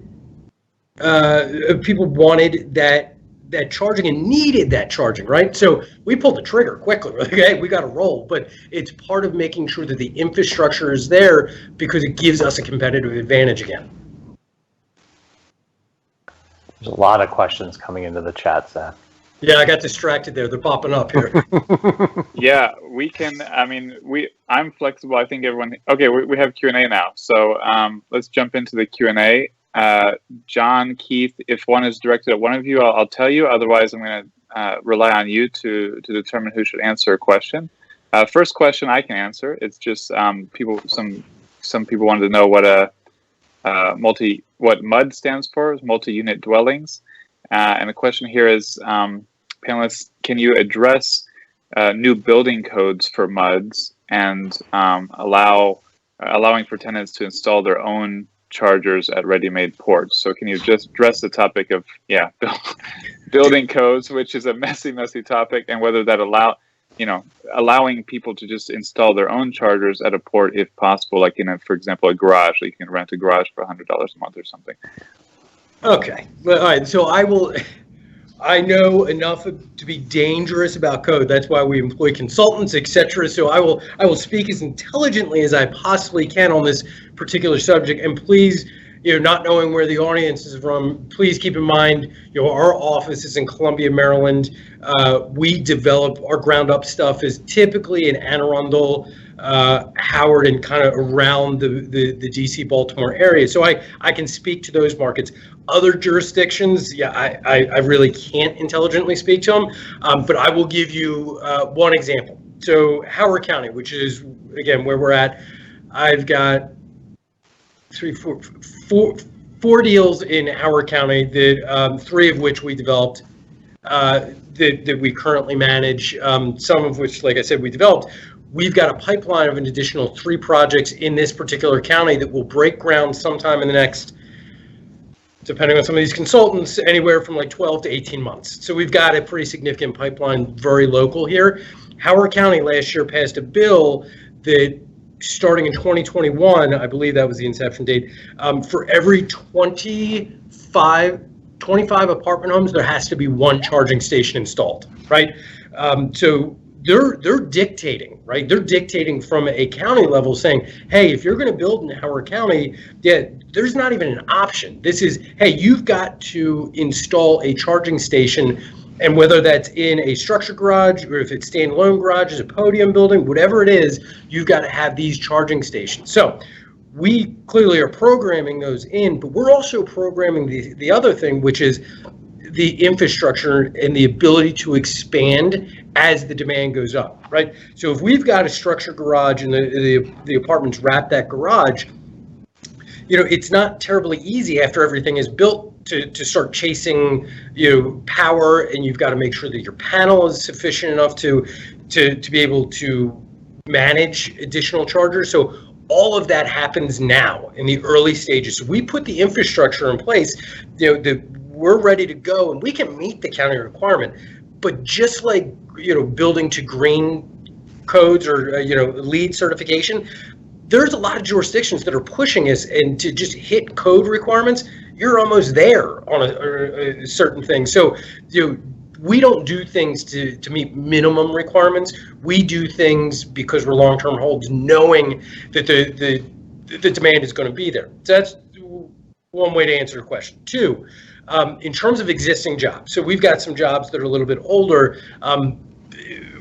that charging and needed that charging, right? So we pulled the trigger quickly. Okay, we got to roll, but it's part of making sure that the infrastructure is there because it gives us a competitive advantage again. There's a lot of questions coming into the chat, Zach. Yeah, I got distracted there. They're popping up here. Yeah, we can. I'm flexible. I think everyone. Okay, we have Q&A now. So let's jump into the Q&A. John, Keith, if one is directed at one of you, I'll tell you. Otherwise, I'm going to rely on you to determine who should answer a question. First question I can answer. It's just some people wanted to know what what MUD stands for, multi-unit dwellings. And the question here is, panelists, can you address new building codes for MUDs and allowing for tenants to install their own chargers at ready-made ports? So can you just address the topic of building codes, which is a messy topic, and whether that allowing people to just install their own chargers at a port if possible, like for example, a garage. Like you can rent a garage for $100 a month or something. Okay. Well, all right. So I know enough to be dangerous about code. That's why we employ consultants, etc. So I will speak as intelligently as I possibly can on this particular subject. And please, not knowing where the audience is from, please keep in mind, our office is in Columbia, Maryland. We develop our ground up stuff is typically in Anne Arundel, Howard, and kind of around the DC Baltimore area. So I can speak to those markets. Other jurisdictions, I really can't intelligently speak to them, but I will give you one example. So Howard County, which is, again, where we're at, I've got four deals in Howard County that 3 of which we developed, that we currently manage, some of which, like I said, we developed. We've got a pipeline of an additional 3 projects in this particular county that will break ground sometime in the next, depending on some of these consultants, anywhere from like 12 to 18 months. So we've got a pretty significant pipeline, very local here. Howard County last year passed a bill that, starting in 2021, I believe that was the inception date, for every 25 apartment homes, there has to be 1 charging station installed, right? So they're dictating, right? They're dictating from a county level, saying, hey, if you're going to build in Howard County, there's not even an option. This is, hey, you've got to install a charging station. And whether that's in a structured garage or if it's standalone garages, a podium building, whatever it is, you've got to have these charging stations. So we clearly are programming those in, but we're also programming the other thing, which is the infrastructure and the ability to expand as the demand goes up, right? So if we've got a structured garage and the apartments wrap that garage, it's not terribly easy after everything is built to start chasing, power, and you've got to make sure that your panel is sufficient enough to be able to manage additional chargers. So all of that happens now in the early stages. So we put the infrastructure in place, we're ready to go, and we can meet the county requirement. But just like, building to green codes or, LEED certification, there's a lot of jurisdictions that are pushing us, and to just hit code requirements, you're almost there on a certain thing. So, we don't do things to meet minimum requirements. We do things because we're long-term holds, knowing that the demand is going to be there. So that's one way to answer your question. 2, in terms of existing jobs, so we've got some jobs that are a little bit older.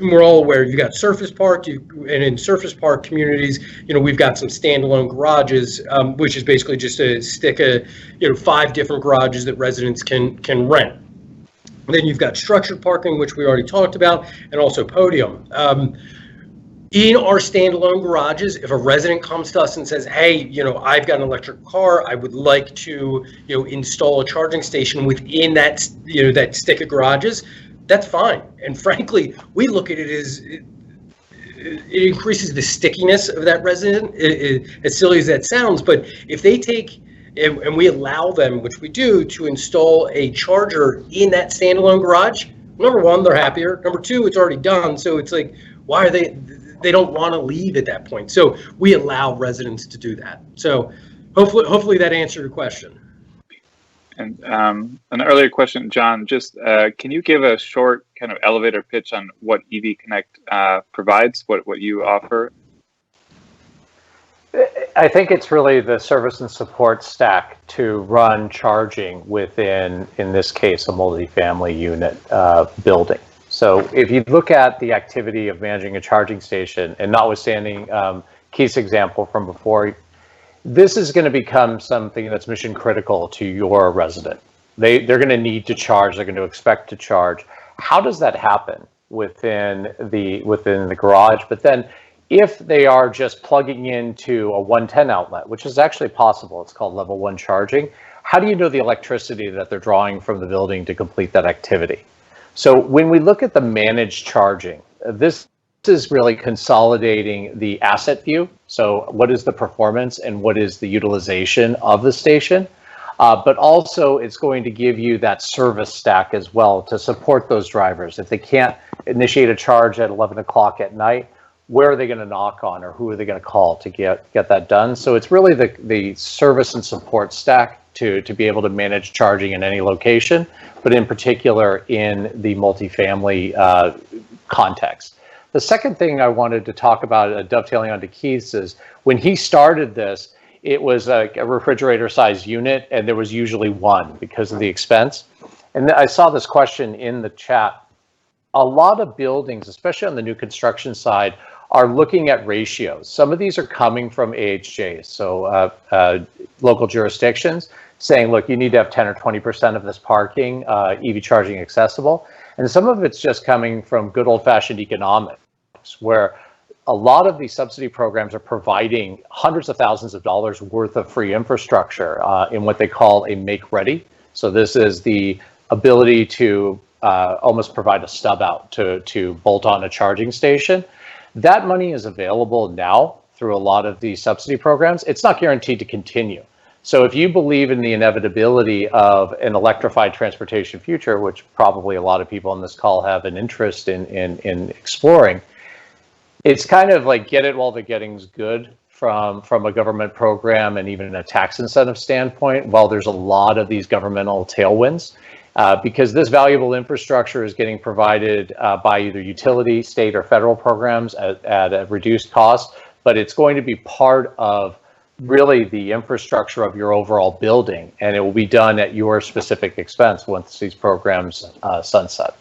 We're all aware you got surface park, and in surface park communities, we've got some standalone garages, which is basically just a stick 5 different garages that residents can rent. And then you've got structured parking, which we already talked about, and also podium. In our standalone garages, if a resident comes to us and says, hey, I've got an electric car, I would like to, install a charging station within that, that stick of garages, that's fine. And frankly, we look at it as it increases the stickiness of that resident, as silly as that sounds. But if they take, and we allow them, which we do, to install a charger in that standalone garage, number 1, they're happier. Number 2, it's already done. So it's like, why are they don't want to leave at that point. So we allow residents to do that. So hopefully that answered your question. And an earlier question, John, just can you give a short kind of elevator pitch on what EV Connect provides, what you offer? I think it's really the service and support stack to run charging within, in this case, a multifamily unit building. So if you look at the activity of managing a charging station, and notwithstanding Keith's example from before, this is going to become something that's mission critical to your resident. They're going to need to charge. They're going to expect to charge. How does that happen within the garage? But then, if they are just plugging into a 110 outlet, which is actually possible, it's called level 1 charging. How do you know the electricity that they're drawing from the building to complete that activity? So when we look at the managed charging, this is really consolidating the asset view. So what is the performance and what is the utilization of the station? But also it's going to give you that service stack as well to support those drivers. If they can't initiate a charge at 11 o'clock at night, where are they going to knock on, or who are they going to call to get that done? So it's really the service and support stack to be able to manage charging in any location, but in particular in the multifamily context. The second thing I wanted to talk about, dovetailing onto Keith's, is when he started this, it was a refrigerator-sized unit, and there was usually one because of the expense. And I saw this question in the chat. A lot of buildings, especially on the new construction side, are looking at ratios. Some of these are coming from AHJs, so local jurisdictions, saying, look, you need to have 10 or 20% of this parking EV charging accessible. And some of it's just coming from good old-fashioned economics, where a lot of these subsidy programs are providing hundreds of thousands of dollars worth of free infrastructure in what they call a make-ready. So this is the ability to almost provide a stub out to bolt on a charging station. That money is available now through a lot of these subsidy programs. It's not guaranteed to continue. So if you believe in the inevitability of an electrified transportation future, which probably a lot of people on this call have an interest in exploring, it's kind of like get it while the getting's good from a government program and even a tax incentive standpoint, while there's a lot of these governmental tailwinds. Because this valuable infrastructure is getting provided by either utility, state, or federal programs at a reduced cost, but it's going to be part of really the infrastructure of your overall building, and it will be done at your specific expense once these programs sunset.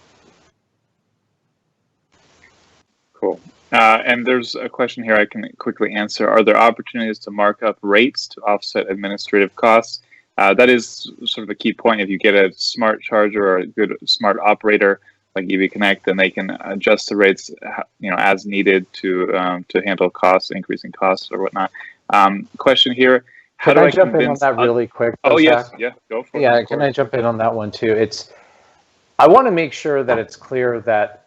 Cool. And there's a question here I can quickly answer. Are there opportunities to mark up rates to offset administrative costs? That is sort of a key point. If you get a smart charger or a good smart operator like EV Connect, then they can adjust the rates, as needed to handle costs, increasing costs or whatnot. Question here: how do I jump in on that really quick? Oh yes, yeah, go for it. Yeah, can I jump in on that one too? I want to make sure that it's clear that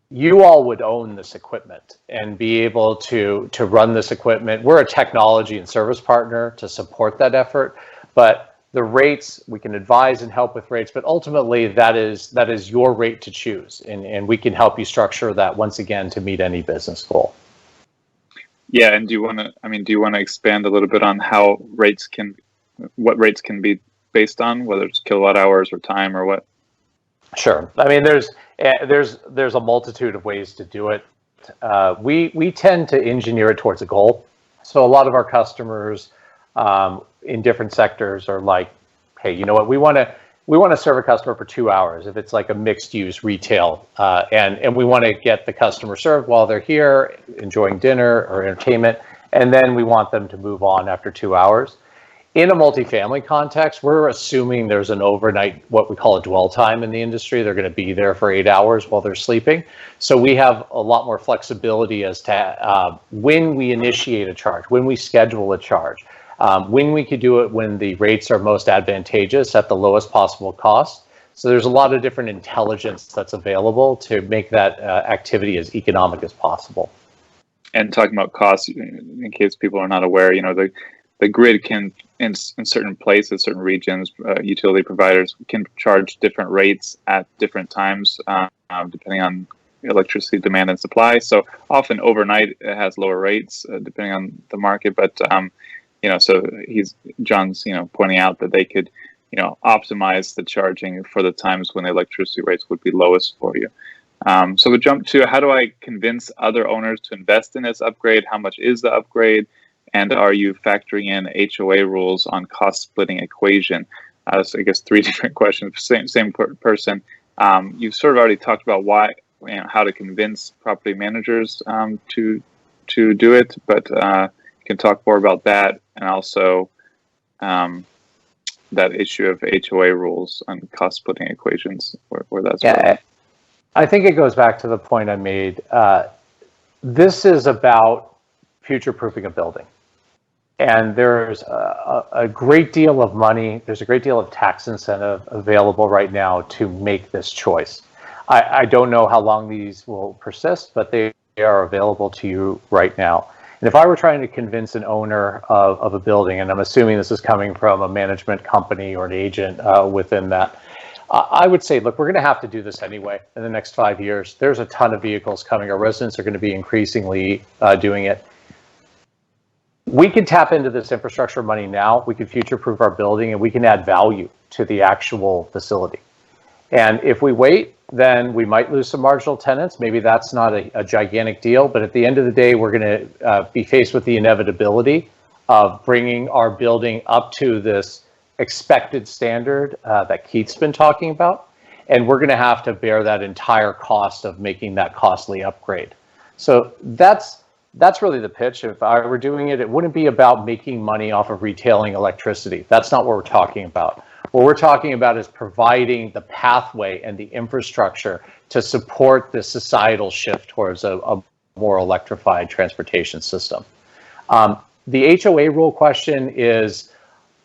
you all would own this equipment and be able to run this equipment. We're a technology and service partner to support that effort. But the rates, we can advise and help with rates, but ultimately that is your rate to choose. And we can help you structure that once again to meet any business goal. Yeah, and do you want to expand a little bit on what rates can be based on, whether it's kilowatt hours or time or what? Sure. I mean, there's a multitude of ways to do it. We tend to engineer it towards a goal. So a lot of our customers in different sectors are like, hey, you know what, we want to serve a customer for 2 hours if it's like a mixed use retail, and we want to get the customer served while they're here enjoying dinner or entertainment, and then we want them to move on after 2 hours. In a multifamily context, we're assuming there's an overnight, what we call a dwell time in the industry. They're going to be there for 8 hours while they're sleeping. So we have a lot more flexibility as to when we initiate a charge, when we schedule a charge, when we could do it when the rates are most advantageous at the lowest possible cost. So there's a lot of different intelligence that's available to make that activity as economic as possible. And talking about costs, in case people are not aware, the grid can, in certain places, certain regions, utility providers can charge different rates at different times, depending on electricity demand and supply. So often overnight it has lower rates, depending on the market. But so John's pointing out that they could optimize the charging for the times when the electricity rates would be lowest for you. So we jump to, how do I convince other owners to invest in this upgrade? How much is the upgrade? And are you factoring in HOA rules on cost splitting equation? So I guess 3 different questions, same person. You've sort of already talked about how to convince property managers to do it, but you can talk more about that, and also that issue of HOA rules on cost splitting equations, where that's relevant. I think it goes back to the point I made. This is about future-proofing a building. And there's a great deal of money, there's a great deal of tax incentive available right now to make this choice. I don't know how long these will persist, but they are available to you right now. And if I were trying to convince an owner of a building, and I'm assuming this is coming from a management company or an agent within that, I would say, look, we're going to have to do this anyway in the next 5 years. There's a ton of vehicles coming. Our residents are going to be increasingly doing it. We can tap into this infrastructure money now. We can future-proof our building, and we can add value to the actual facility. And if we wait, then we might lose some marginal tenants. Maybe that's not a gigantic deal, but at the end of the day, we're going to be faced with the inevitability of bringing our building up to this expected standard that Keith's been talking about. And we're going to have to bear that entire cost of making that costly upgrade. So that's really the pitch. If I were doing it, it wouldn't be about making money off of retailing electricity. That's not what we're talking about. What we're talking about is providing the pathway and the infrastructure to support the societal shift towards a more electrified transportation system. The HOA rule question is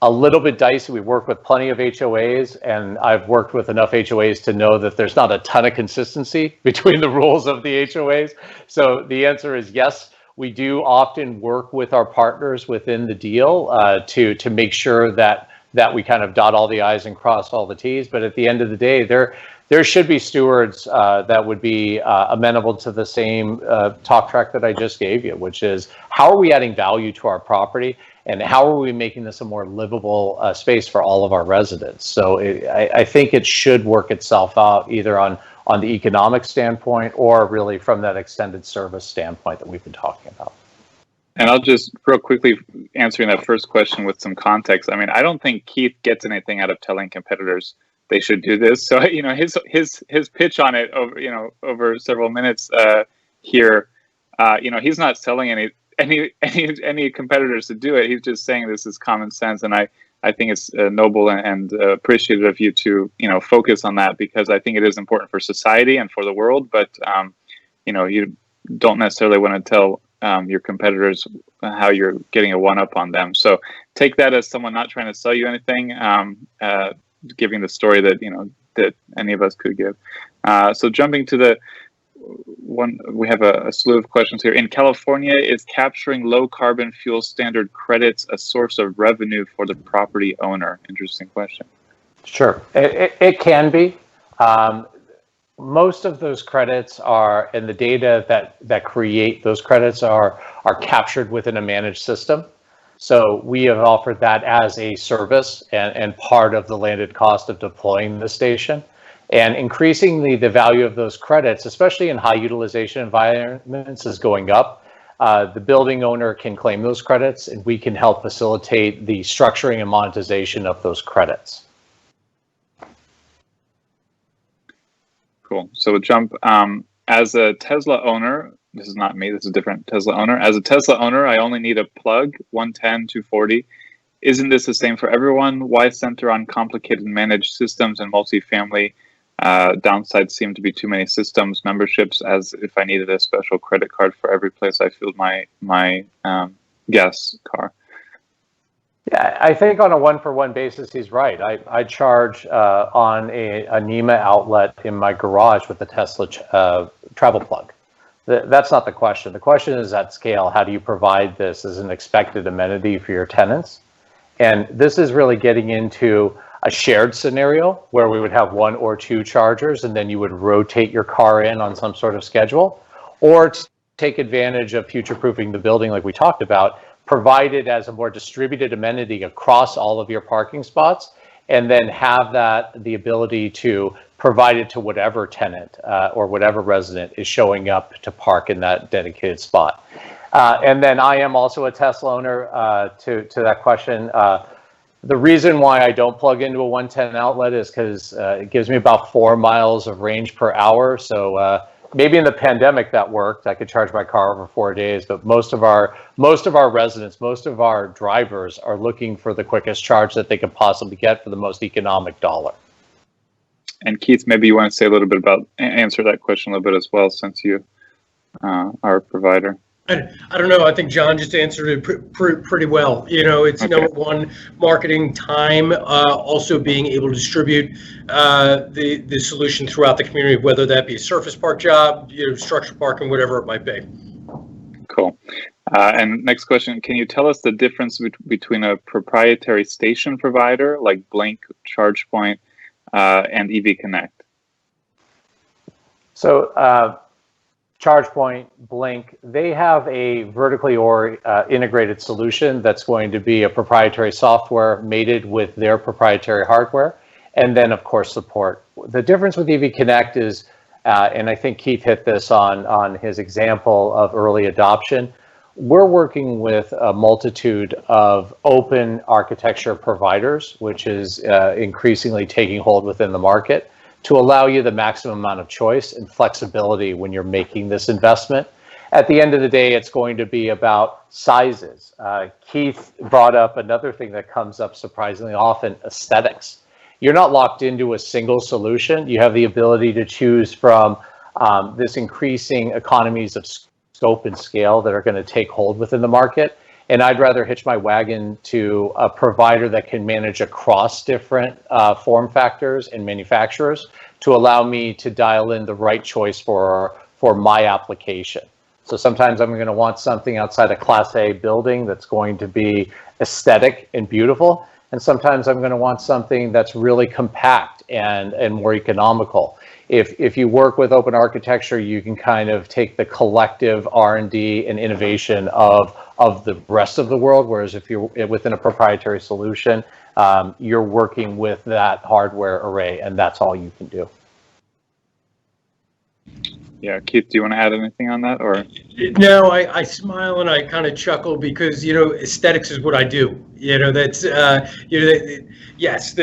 a little bit dicey. We work with plenty of HOAs, and I've worked with enough HOAs to know that there's not a ton of consistency between the rules of the HOAs. So the answer is yes. We do often work with our partners within the deal to make sure that we kind of dot all the I's and cross all the T's. But at the end of the day, there should be stewards that would be amenable to the same talk track that I just gave you, which is how are we adding value to our property and how are we making this a more livable space for all of our residents? So I think it should work itself out either on the economic standpoint or really from that extended service standpoint that we've been talking about. And I'll just real quickly answering that first question with some context. I mean, I don't think Keith gets anything out of telling competitors they should do this. So, his pitch on it over several minutes here, he's not selling any competitors to do it. He's just saying this is common sense. And I think it's noble and appreciative of you to, focus on that, because I think it is important for society and for the world. But, you don't necessarily want to tell your competitors how you're getting a one-up on them. So take that as someone not trying to sell you anything, giving the story that, that any of us could give. So jumping to the one, we have a slew of questions here. In California, is capturing low carbon fuel standard credits a source of revenue for the property owner? Interesting question. Sure, it can be. Most of those credits are, and the data that create those credits are captured within a managed system. So we have offered that as a service and part of the landed cost of deploying the station. And increasingly, the value of those credits, especially in high utilization environments, is going up. The building owner can claim those credits, and we can help facilitate the structuring and monetization of those credits. Cool. So we'll jump. As a Tesla owner, this is not me, this is a different Tesla owner. As a Tesla owner, I only need a plug, 110, 240. Isn't this the same for everyone? Why center on complicated managed systems and multifamily? Downsides seem to be too many systems, memberships, as if I needed a special credit card for every place I fueled my gas car. Yeah, I think on a one-for-one basis, he's right. I charge on a NEMA outlet in my garage with a Tesla travel plug. That's not the question. The question is at scale, how do you provide this as an expected amenity for your tenants? And this is really getting into a shared scenario where we would have one or two chargers and then you would rotate your car in on some sort of schedule, or take advantage of future-proofing the building like we talked about, provide it as a more distributed amenity across all of your parking spots, and then have the ability to provide it to whatever tenant or whatever resident is showing up to park in that dedicated spot. And then I am also a Tesla owner to that question. The reason why I don't plug into a 110 outlet is because it gives me about 4 miles of range per hour. So maybe in the pandemic that worked. I could charge my car over 4 days, but most of our residents, most of our drivers are looking for the quickest charge that they could possibly get for the most economic dollar. And Keith, maybe you want to say a little bit about, answer that question a little bit as well, since you are a provider. I don't know. I think John just answered it pretty well. It's okay. Number one, marketing time, also being able to distribute the solution throughout the community, whether that be a surface park job, structured parking, whatever it might be. Cool. And next question, can you tell us the difference between a proprietary station provider like Blink, ChargePoint, and EV Connect? So ChargePoint, Blink, they have a vertically integrated solution that's going to be a proprietary software mated with their proprietary hardware, and then of course support. The difference with EV Connect is, and I think Keith hit this on his example of early adoption, we're working with a multitude of open architecture providers, which is increasingly taking hold within the market, to allow you the maximum amount of choice and flexibility when you're making this investment. At the end of the day, it's going to be about sizes. Keith brought up another thing that comes up surprisingly often: aesthetics. You're not locked into a single solution. You have the ability to choose from this increasing economies of scope and scale that are going to take hold within the market. And I'd rather hitch my wagon to a provider that can manage across different form factors and manufacturers to allow me to dial in the right choice for my application. So sometimes I'm going to want something outside a Class A building that's going to be aesthetic and beautiful. And sometimes I'm going to want something that's really compact and more economical. If you work with open architecture, you can kind of take the collective R&D and innovation of the rest of the world, whereas if you're within a proprietary solution, you're working with that hardware array, and that's all you can do. Yeah, Keith, do you want to add anything on that, or? No, I smile and I kind of chuckle because, aesthetics is what I do. That's, yes,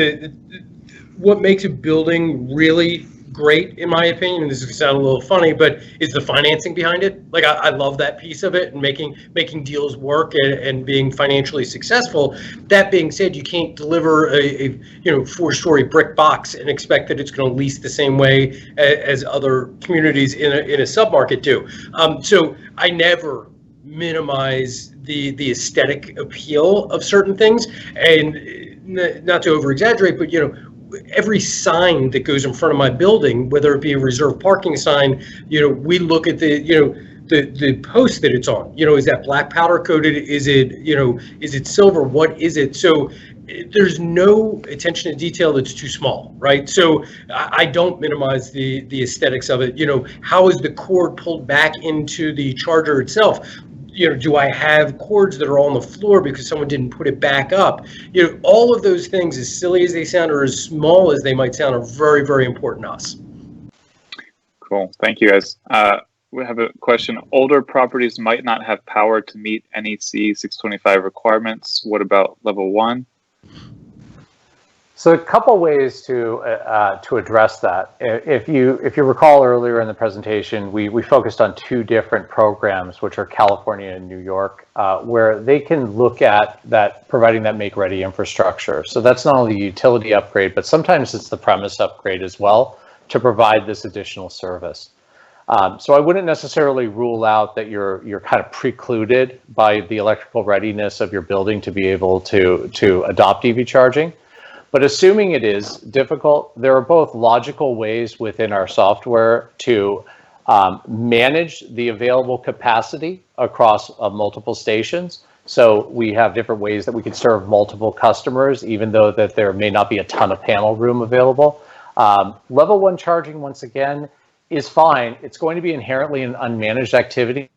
what makes a building really great, in my opinion, and this is going to sound a little funny, but is the financing behind it. Like, I love that piece of it, and making deals work and being financially successful. That being said, you can't deliver a 4-story brick box and expect that it's going to lease the same way as other communities in a submarket do. So I never minimize the aesthetic appeal of certain things, and not to over exaggerate, but every sign that goes in front of my building, whether it be a reserved parking sign, we look at the post that it's on. Is that black powder coated? Is it silver? What is it? So there's no attention to detail that's too small, right? So I don't minimize the aesthetics of it. How is the cord pulled back into the charger itself? Do I have cords that are on the floor because someone didn't put it back up? All of those things, as silly as they sound or as small as they might sound, are very, very important to us. Cool. Thank you, guys. We have a question. Older properties might not have power to meet NEC 625 requirements. What about level 1? So a couple ways to address that. If you recall earlier in the presentation, we focused on 2 different programs, which are California and New York, where they can look at that, providing that make-ready infrastructure. So that's not only the utility upgrade, but sometimes it's the premise upgrade as well to provide this additional service. So I wouldn't necessarily rule out that you're kind of precluded by the electrical readiness of your building to be able to adopt EV charging. But assuming it is difficult, there are both logical ways within our software to manage the available capacity across multiple stations. So we have different ways that we can serve multiple customers, even though that there may not be a ton of panel room available. Level 1 charging, once again, is fine. It's going to be inherently an unmanaged activity.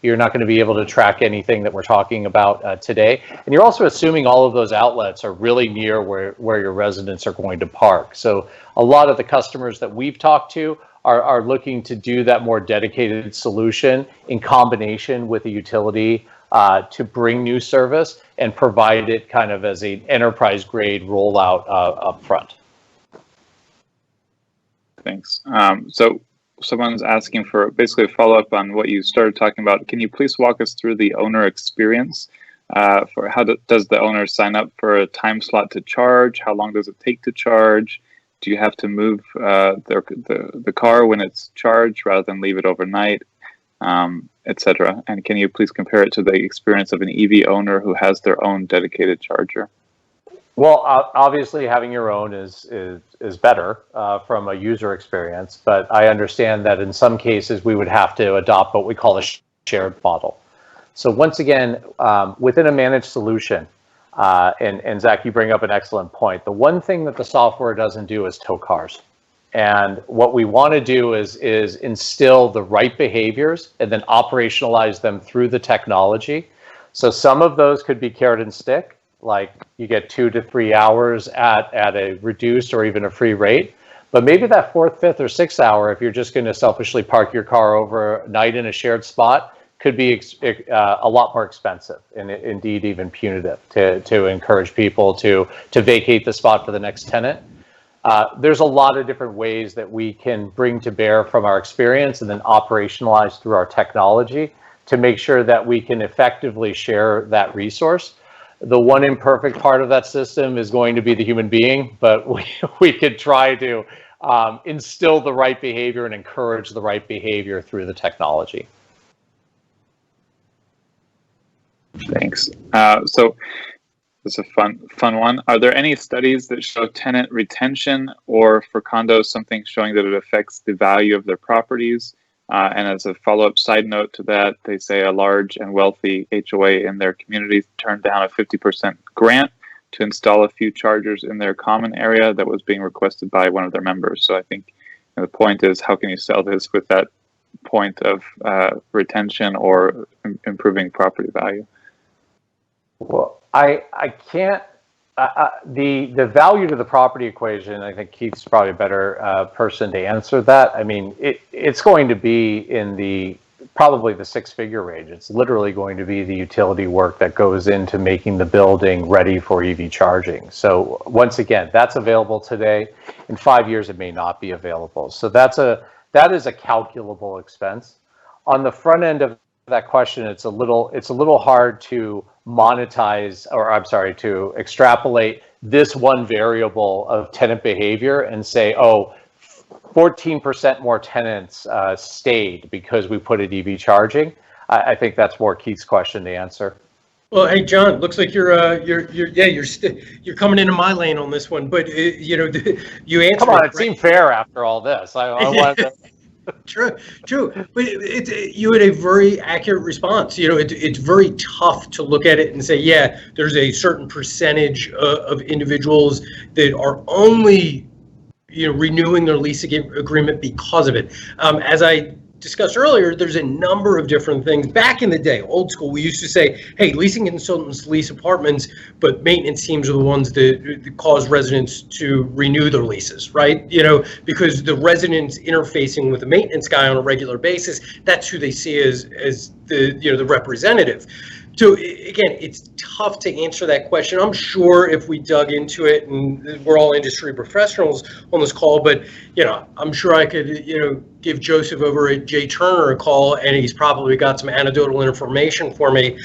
You're not going to be able to track anything that we're talking about today. And you're also assuming all of those outlets are really near where your residents are going to park. So a lot of the customers that we've talked to are looking to do that more dedicated solution in combination with a utility to bring new service and provide it kind of as an enterprise grade rollout up front. Thanks. So someone's asking for basically a follow-up on what you started talking about. Can you please walk us through the owner experience for how does the owner sign up for a time slot to charge? How long does it take to charge? Do you have to move the car when it's charged rather than leave it overnight, etc.? And can you please compare it to the experience of an EV owner who has their own dedicated charger? Well, obviously having your own is better from a user experience, but I understand that in some cases we would have to adopt what we call a shared model. So once again, within a managed solution, and Zach, you bring up an excellent point. The one thing that the software doesn't do is tow cars. And what we want to do is instill the right behaviors and then operationalize them through the technology. So some of those could be carrot and stick, like you get 2 to 3 hours at a reduced or even a free rate. But maybe that 4th, 5th, or 6th hour, if you're just going to selfishly park your car overnight in a shared spot, could be a lot more expensive and indeed even punitive to encourage people to vacate the spot for the next tenant. There's a lot of different ways that we can bring to bear from our experience and then operationalize through our technology to make sure that we can effectively share that resource. The one imperfect part of that system is going to be the human being, but we could try to instill the right behavior and encourage the right behavior through the technology. Thanks. So it's a fun one. Are there any studies that show tenant retention, or for condos, something showing that it affects the value of their properties? And as a follow-up side note to that, they say a large and wealthy HOA in their community turned down a 50% grant to install a few chargers in their common area that was being requested by one of their members. So I think the point is, how can you sell this with that point of retention or improving property value? Well, I can't. The value to the property equation, I think Keith's probably a better person to answer that. I mean, it's going to be in probably the six-figure range. It's literally going to be the utility work that goes into making the building ready for EV charging. So once again, that's available today. In 5 years, it may not be available. So that is a calculable expense. On the front end of that question, it's a little hard to monetize, or I'm sorry, to extrapolate this one variable of tenant behavior and say, oh, 14% more tenants stayed because we put in EV charging. I think that's more Keith's question to answer. Well, hey, John, looks like you're coming into my lane on this one, but you answered. Come on, it seemed fair after all this. I wanted to. True, but you had a very accurate response. It's very tough to look at it and say, yeah, there's a certain percentage of individuals that are only, renewing their lease agreement because of it. As I discussed earlier, there's a number of different things. Back in the day, old school, we used to say, hey, leasing consultants lease apartments, but maintenance teams are the ones that cause residents to renew their leases, right? Because the residents interfacing with the maintenance guy on a regular basis, that's who they see as the representative. So again, it's tough to answer that question. I'm sure if we dug into it, and we're all industry professionals on this call, but I'm sure I could give Joseph over at Jay Turner a call, and he's probably got some anecdotal information for me.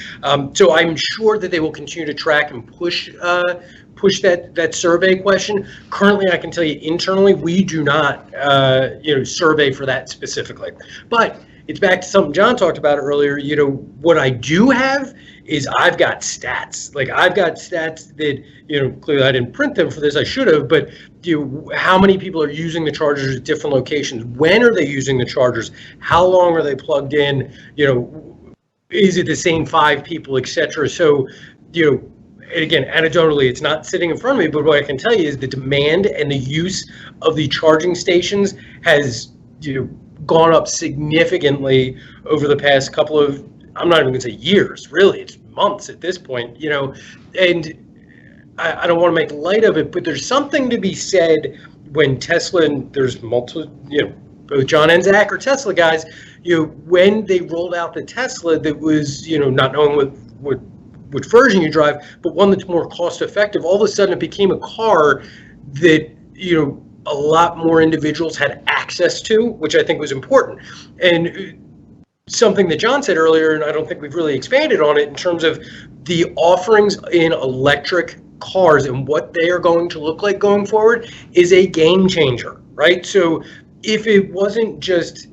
So I'm sure that they will continue to track and push that survey question. Currently, I can tell you internally, we do not survey for that specifically, but it's back to something John talked about earlier. What I do have is I've got stats. Like, I've got stats that, clearly I didn't print them for this, I should have, but how many people are using the chargers at different locations? When are they using the chargers? How long are they plugged in? Is it the same 5 people, et cetera? So, again, anecdotally, it's not sitting in front of me, but what I can tell you is the demand and the use of the charging stations has, gone up significantly over the past couple of, I'm not even going to say years, really, it's months at this point, and I don't want to make light of it, but there's something to be said when Tesla, and there's multiple, both John and Zach are Tesla guys, when they rolled out the Tesla that was, not knowing what version you drive, but one that's more cost effective, all of a sudden it became a car that, a lot more individuals had access to, which I think was important. And something that John said earlier, and I don't think we've really expanded on it in terms of the offerings in electric cars and what they are going to look like going forward, is a game changer, right? So if it wasn't just,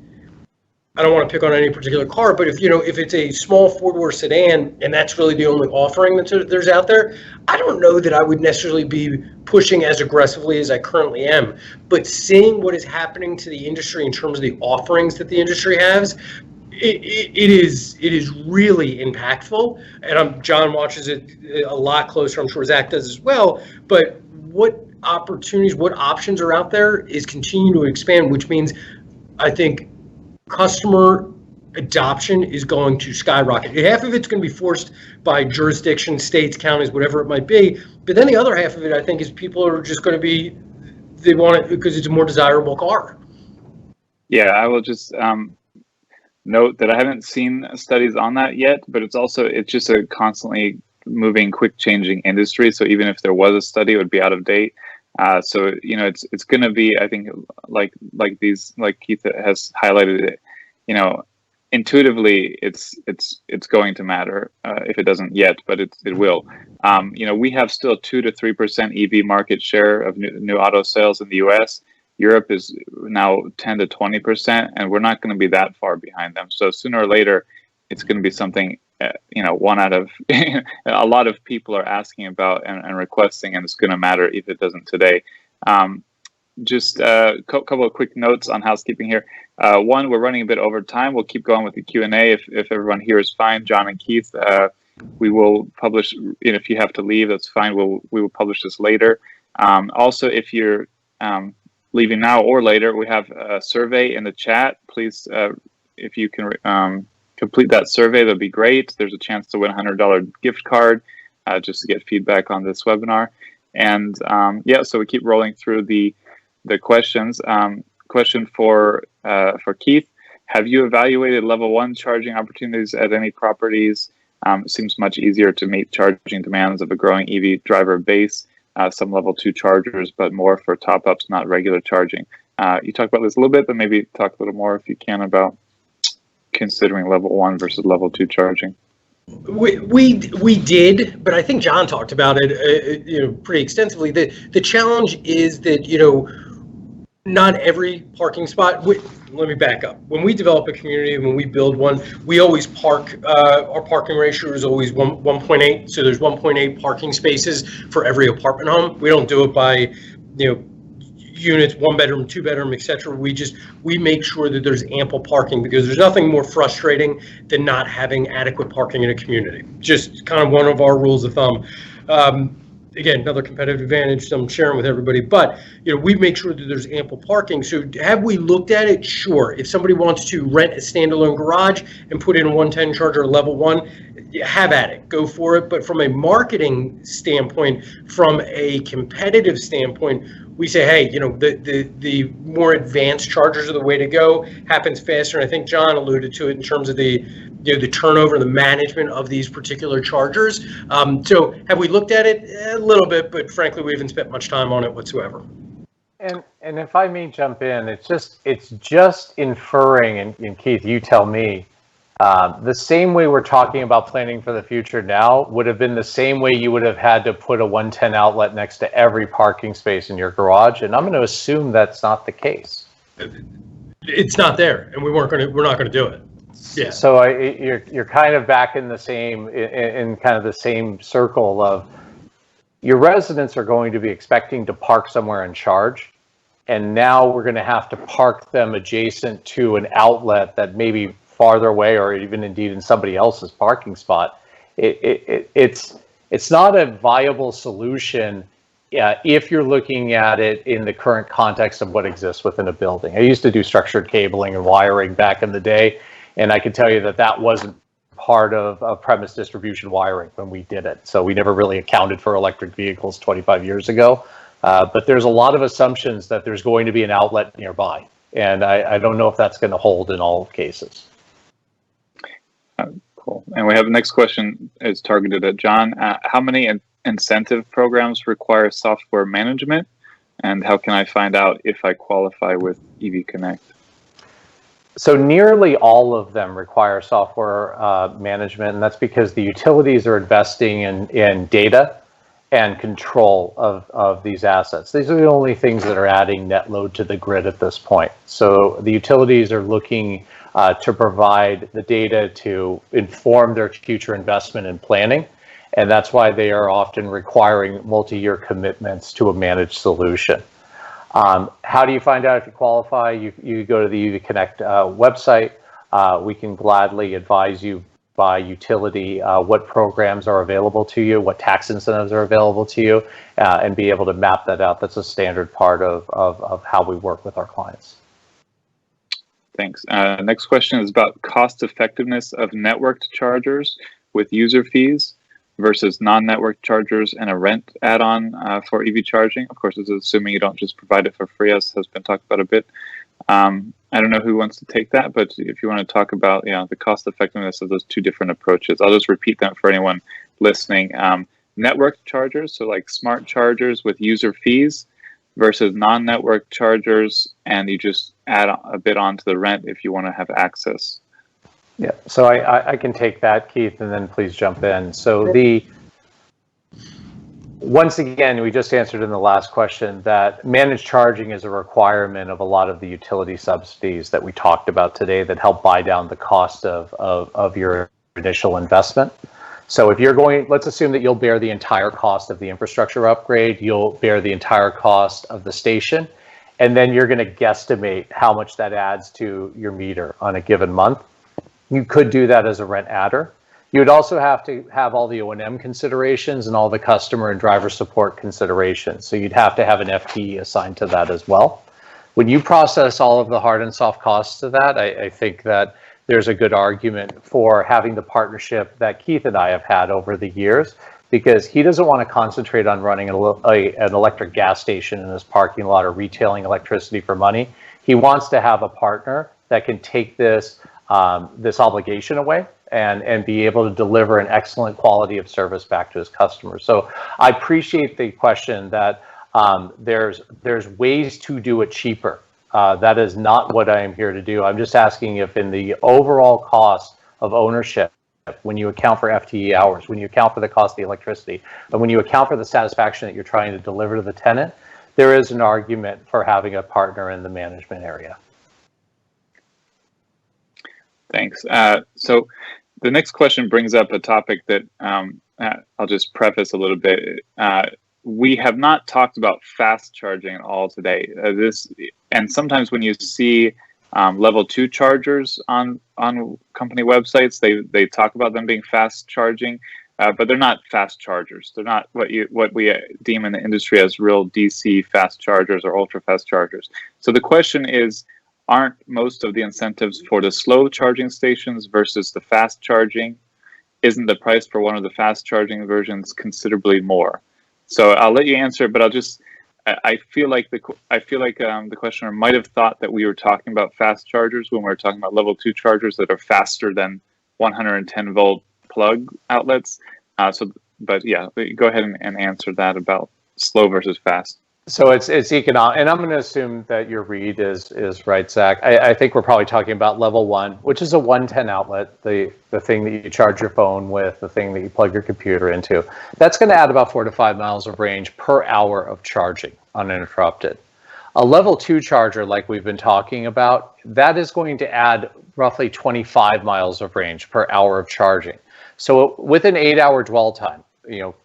I don't want to pick on any particular car, but if it's a small 4-door sedan and that's really the only offering that there's out there, I don't know that I would necessarily be pushing as aggressively as I currently am. But seeing what is happening to the industry in terms of the offerings that the industry has, it is really impactful. And John watches it a lot closer. I'm sure Zach does as well. But what opportunities, what options are out there is continuing to expand, which means I think customer adoption is going to skyrocket. Half of it's going to be forced by jurisdictions, states, counties, whatever it might be. But then the other half of it, I think, is people are just going to be, they want it because it's a more desirable car. Yeah, I will just note that I haven't seen studies on that yet, but it's just a constantly moving, quick changing industry. So even if there was a study, it would be out of date. So it's going to be, I think, like Keith has highlighted it. Intuitively, it's going to matter if it doesn't yet, but it will. We have still 2 to 3% EV market share of new auto sales in the U.S. Europe is now 10 to 20%, and we're not going to be that far behind them. So sooner or later, it's going to be something one out of a lot of people are asking about and requesting, and it's going to matter if it doesn't today. Just a couple of quick notes on housekeeping here. One, we're running a bit over time. We'll keep going with the Q&A if everyone here is fine. John and Keith, we will publish. If you have to leave, that's fine. We will publish this later. Also, if you're leaving now or later, we have a survey in the chat. Please, if you can complete that survey, that'd be great. There's a chance to win a $100 gift card just to get feedback on this webinar. And so we keep rolling through the questions. Question for Keith: have you evaluated level 1 charging opportunities at any properties? It seems much easier to meet charging demands of a growing EV driver base. Some level 2 chargers, but more for top-ups, not regular charging. You talked about this a little bit, but maybe talk a little more if you can about considering level 1 versus level 2 charging. We did, but I think John talked about it pretty extensively. The challenge is that not every parking spot. Let me back up. When we develop a community, when we build one, we always park. Our parking ratio is always 1.8. So there's 1.8 parking spaces for every apartment home. We don't do it by units, 1 bedroom, 2 bedroom, etc. We make sure that there's ample parking, because there's nothing more frustrating than not having adequate parking in a community. Just kind of one of our rules of thumb. Again, another competitive advantage I'm sharing with everybody, but we make sure that there's ample parking. So have we looked at it? Sure. If somebody wants to rent a standalone garage and put in a 110 charger level 1, have at it, go for it. But from a marketing standpoint, from a competitive standpoint, we say, hey, the more advanced chargers are the way to go. Happens faster, and I think John alluded to it in terms of the turnover, the management of these particular chargers. So have we looked at it? A little bit, but frankly, we haven't spent much time on it whatsoever. And if I may jump in, it's just inferring, and Keith, you tell me, the same way we're talking about planning for the future now would have been the same way you would have had to put a 110 outlet next to every parking space in your garage, and I'm going to assume that's not the case. It's not there, and we're not going to do it. Yeah. So you're kind of back in the same in kind of the same circle of your residents are going to be expecting to park somewhere and charge, and now we're going to have to park them adjacent to an outlet that maybe farther away, or even indeed in somebody else's parking spot. It's not a viable solution if you're looking at it in the current context of what exists within a building. I used to do structured cabling and wiring back in the day, and I can tell you that wasn't part of premise distribution wiring when we did it. So we never really accounted for electric vehicles 25 years ago. But there's a lot of assumptions that there's going to be an outlet nearby. And I don't know if that's going to hold in all cases. Cool. And we have the next question is targeted at John. How many incentive programs require software management? And how can I find out if I qualify with EV Connect? So nearly all of them require software management, and that's because the utilities are investing in data and control of these assets. These are the only things that are adding net load to the grid at this point. So the utilities are looking to provide the data to inform their future investment and planning, and that's why they are often requiring multi-year commitments to a managed solution. How do you find out if you qualify? You go to the EV Connect website. We can gladly advise you by utility what programs are available to you, what tax incentives are available to you, and be able to map that out. That's a standard part of how we work with our clients. Thanks. Next question is about cost effectiveness of networked chargers with user fees versus non-network chargers and a rent add-on for EV charging. Of course, this is assuming you don't just provide it for free, as has been talked about a bit. I don't know who wants to take that, but if you want to talk about the cost effectiveness of those two different approaches, I'll just repeat them for anyone listening. Network chargers, so like smart chargers with user fees, versus non-network chargers, and you just add a bit onto the rent if you want to have access. Yeah, so I can take that, Keith, and then please jump in. So once again, we just answered in the last question that managed charging is a requirement of a lot of the utility subsidies that we talked about today that help buy down the cost of your initial investment. So if you're going, let's assume that you'll bear the entire cost of the infrastructure upgrade, you'll bear the entire cost of the station, and then you're going to guesstimate how much that adds to your meter on a given month. You could do that as a rent adder. You would also have to have all the O&M considerations and all the customer and driver support considerations. So you'd have to have an FTE assigned to that as well. When you process all of the hard and soft costs of that, I think that there's a good argument for having the partnership that Keith and I have had over the years, because he doesn't want to concentrate on running an electric gas station in his parking lot or retailing electricity for money. He wants to have a partner that can take this obligation away and be able to deliver an excellent quality of service back to his customers. So I appreciate the question that there's ways to do it cheaper. That is not what I am here to do. I'm just asking if in the overall cost of ownership, when you account for FTE hours, when you account for the cost of the electricity, and when you account for the satisfaction that you're trying to deliver to the tenant, there is an argument for having a partner in the management area. Thanks. So the next question brings up a topic that I'll just preface a little bit. We have not talked about fast charging at all today. And sometimes when you see level 2 chargers on company websites, they talk about them being fast charging, but they're not fast chargers. They're not what we deem in the industry as real DC fast chargers or ultra fast chargers. So the question is, aren't most of the incentives for the slow charging stations versus the fast charging? Isn't the price for one of the fast charging versions considerably more? So I'll let you answer, but I feel like the questioner might have thought that we were talking about fast chargers when we were talking about level 2 chargers that are faster than 110 volt plug outlets. But yeah, go ahead and answer that about slow versus fast. So it's economic, and I'm going to assume that your read is right, Zach. I think we're probably talking about level 1, which is a 110 outlet, the thing that you charge your phone with, the thing that you plug your computer into. That's going to add about 4 to 5 miles of range per hour of charging uninterrupted. A level 2 charger, like we've been talking about, that is going to add roughly 25 miles of range per hour of charging. So with an 8-hour dwell time,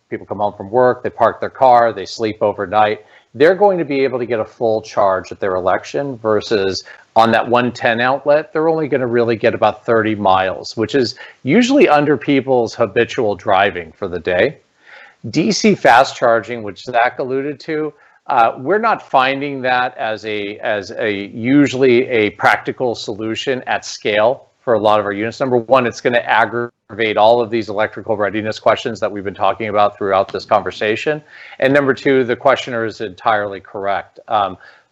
people come home from work, they park their car, they sleep overnight, they're going to be able to get a full charge at their election, versus on that 110 outlet, they're only going to really get about 30 miles, which is usually under people's habitual driving for the day. DC fast charging, which Zach alluded to, we're not finding that as a usually a practical solution at scale for a lot of our units. Number one, it's going to aggravate all of these electrical readiness questions that we've been talking about throughout this conversation. And number two, the questioner is entirely correct.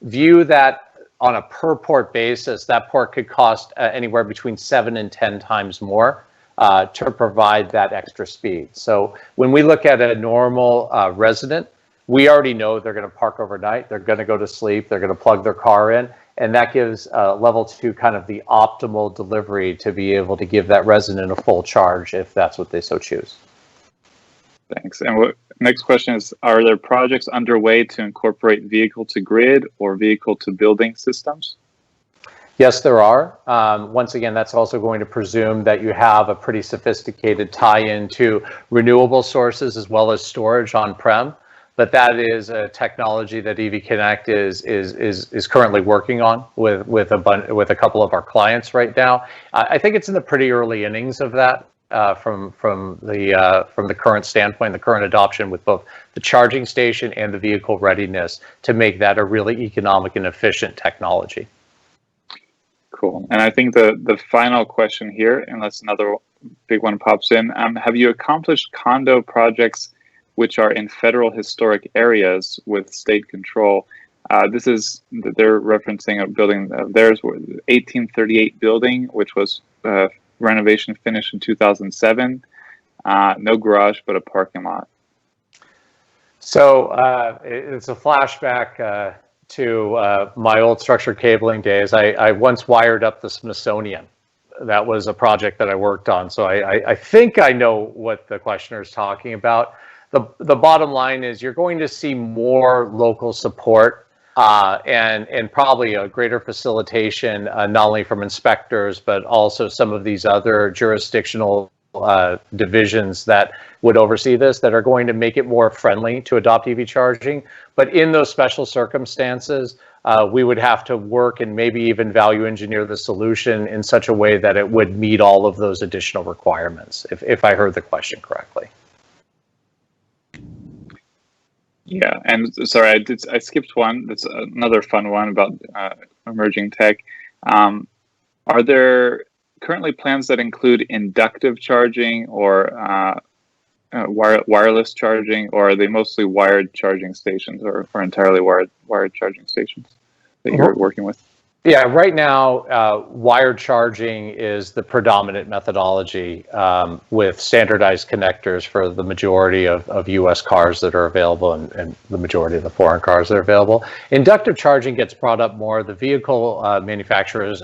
View that on a per port basis, that port could cost anywhere between 7 and 10 times more to provide that extra speed. So when we look at a normal resident, we already know they're going to park overnight, they're going to go to sleep, they're going to plug their car in, and that gives level 2 kind of the optimal delivery to be able to give that resident a full charge if that's what they so choose. Thanks. And next question is, are there projects underway to incorporate vehicle to grid or vehicle to building systems? Yes, there are. Once again, that's also going to presume that you have a pretty sophisticated tie-in to renewable sources as well as storage on-prem. But that is a technology that EV Connect is currently working on with a couple of our clients right now. I think it's in the pretty early innings of that from the current standpoint, the current adoption with both the charging station and the vehicle readiness to make that a really economic and efficient technology. Cool. And I think the final question here, unless another big one pops in, have you accomplished condo projects which are in federal historic areas with state control? They're referencing a building of theirs, 1838 building, which was renovation finished in 2007. No garage, but a parking lot. So it's a flashback to my old structured cabling days. I once wired up the Smithsonian. That was a project that I worked on. So I think I know what the questioner is talking about. The bottom line is you're going to see more local support and probably a greater facilitation, not only from inspectors, but also some of these other jurisdictional divisions that would oversee this, that are going to make it more friendly to adopt EV charging. But in those special circumstances, we would have to work and maybe even value engineer the solution in such a way that it would meet all of those additional requirements, if I heard the question correctly. Yeah, and sorry, I skipped one. That's another fun one about emerging tech. Are there currently plans that include inductive charging or wireless charging, or are they mostly wired charging stations, or entirely wired charging stations that you're working with? Yeah, right now, wired charging is the predominant methodology with standardized connectors for the majority of US cars that are available and the majority of the foreign cars that are available. Inductive charging gets brought up more. The vehicle manufacturers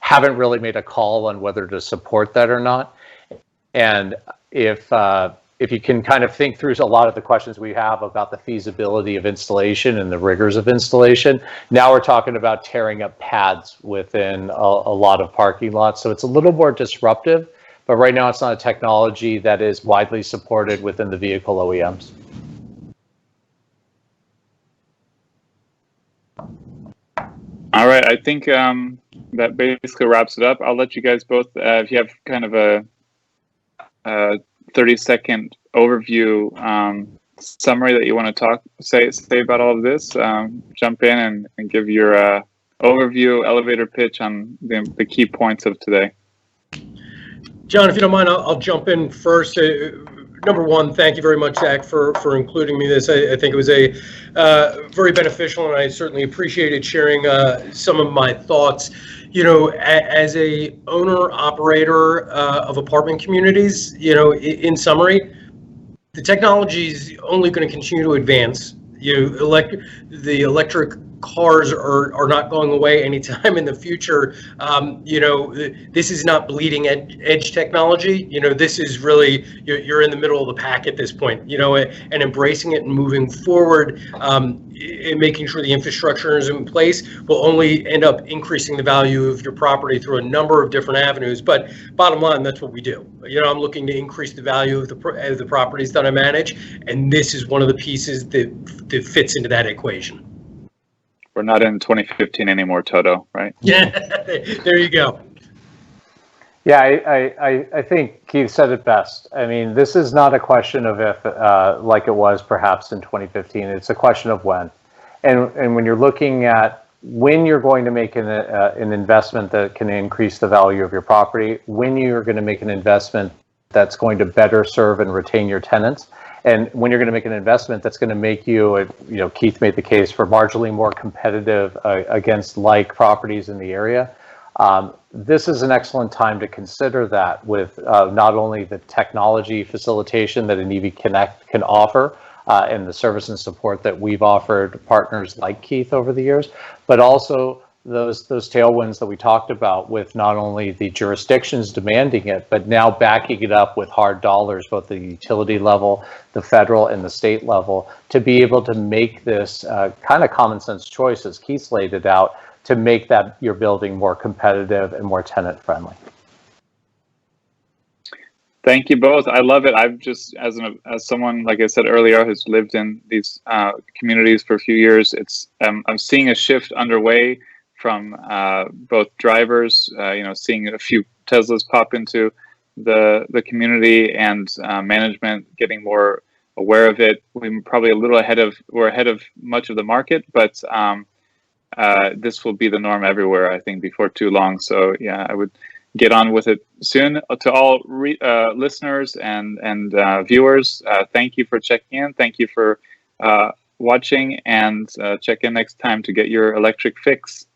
haven't really made a call on whether to support that or not. And if you can kind of think through a lot of the questions we have about the feasibility of installation and the rigors of installation, now we're talking about tearing up pads within a lot of parking lots. So it's a little more disruptive, but right now it's not a technology that is widely supported within the vehicle OEMs. All right, I think that basically wraps it up. I'll let you guys both, if you have kind of a 30-second overview summary that you want to say about all of this, jump in and give your overview, elevator pitch on the key points of today. John, if you don't mind, I'll jump in first. Number one, thank you very much, Zach, for including me in this. I think it was a very beneficial, and I certainly appreciated sharing some of my thoughts. You know, as a owner operator of apartment communities, you know, in summary, the technology is only going to continue to advance. The electric cars are not going away anytime in the future. You know, this is not bleeding edge technology. You know, this is really, you're in the middle of the pack at this point, you know, and embracing it and moving forward, and making sure the infrastructure is in place will only end up increasing the value of your property through a number of different avenues. But bottom line, that's what we do. You know, I'm looking to increase the value of the properties that I manage, and this is one of the pieces that fits into that equation. We're not in 2015 anymore, Toto, right? Yeah, there you go. Yeah, I think Keith said it best. I mean, this is not a question of if, like it was perhaps in 2015. It's a question of when. And when you're looking at when you're going to make an investment that can increase the value of your property, when you're going to make an investment that's going to better serve and retain your tenants, and when you're going to make an investment that's going to make you, you know, Keith made the case for marginally more competitive against like properties in the area. This is an excellent time to consider that with not only the technology facilitation that an EV Connect can offer and the service and support that we've offered partners like Keith over the years, but also those tailwinds that we talked about with not only the jurisdictions demanding it, but now backing it up with hard dollars, both the utility level, the federal and the state level, to be able to make this kind of common sense choice, as Keith laid it out, to make that your building more competitive and more tenant friendly. Thank you both. I love it. I've just, as someone, like I said earlier, who's lived in these communities for a few years, I'm seeing a shift underway from both drivers, you know, seeing a few Teslas pop into the community, and management getting more aware of it. We're probably we're ahead of much of the market, but this will be the norm everywhere, I think, before too long. So yeah, I would get on with it soon. To all listeners and viewers, thank you for checking in. Thank you for watching, and check in next time to get your electric fix.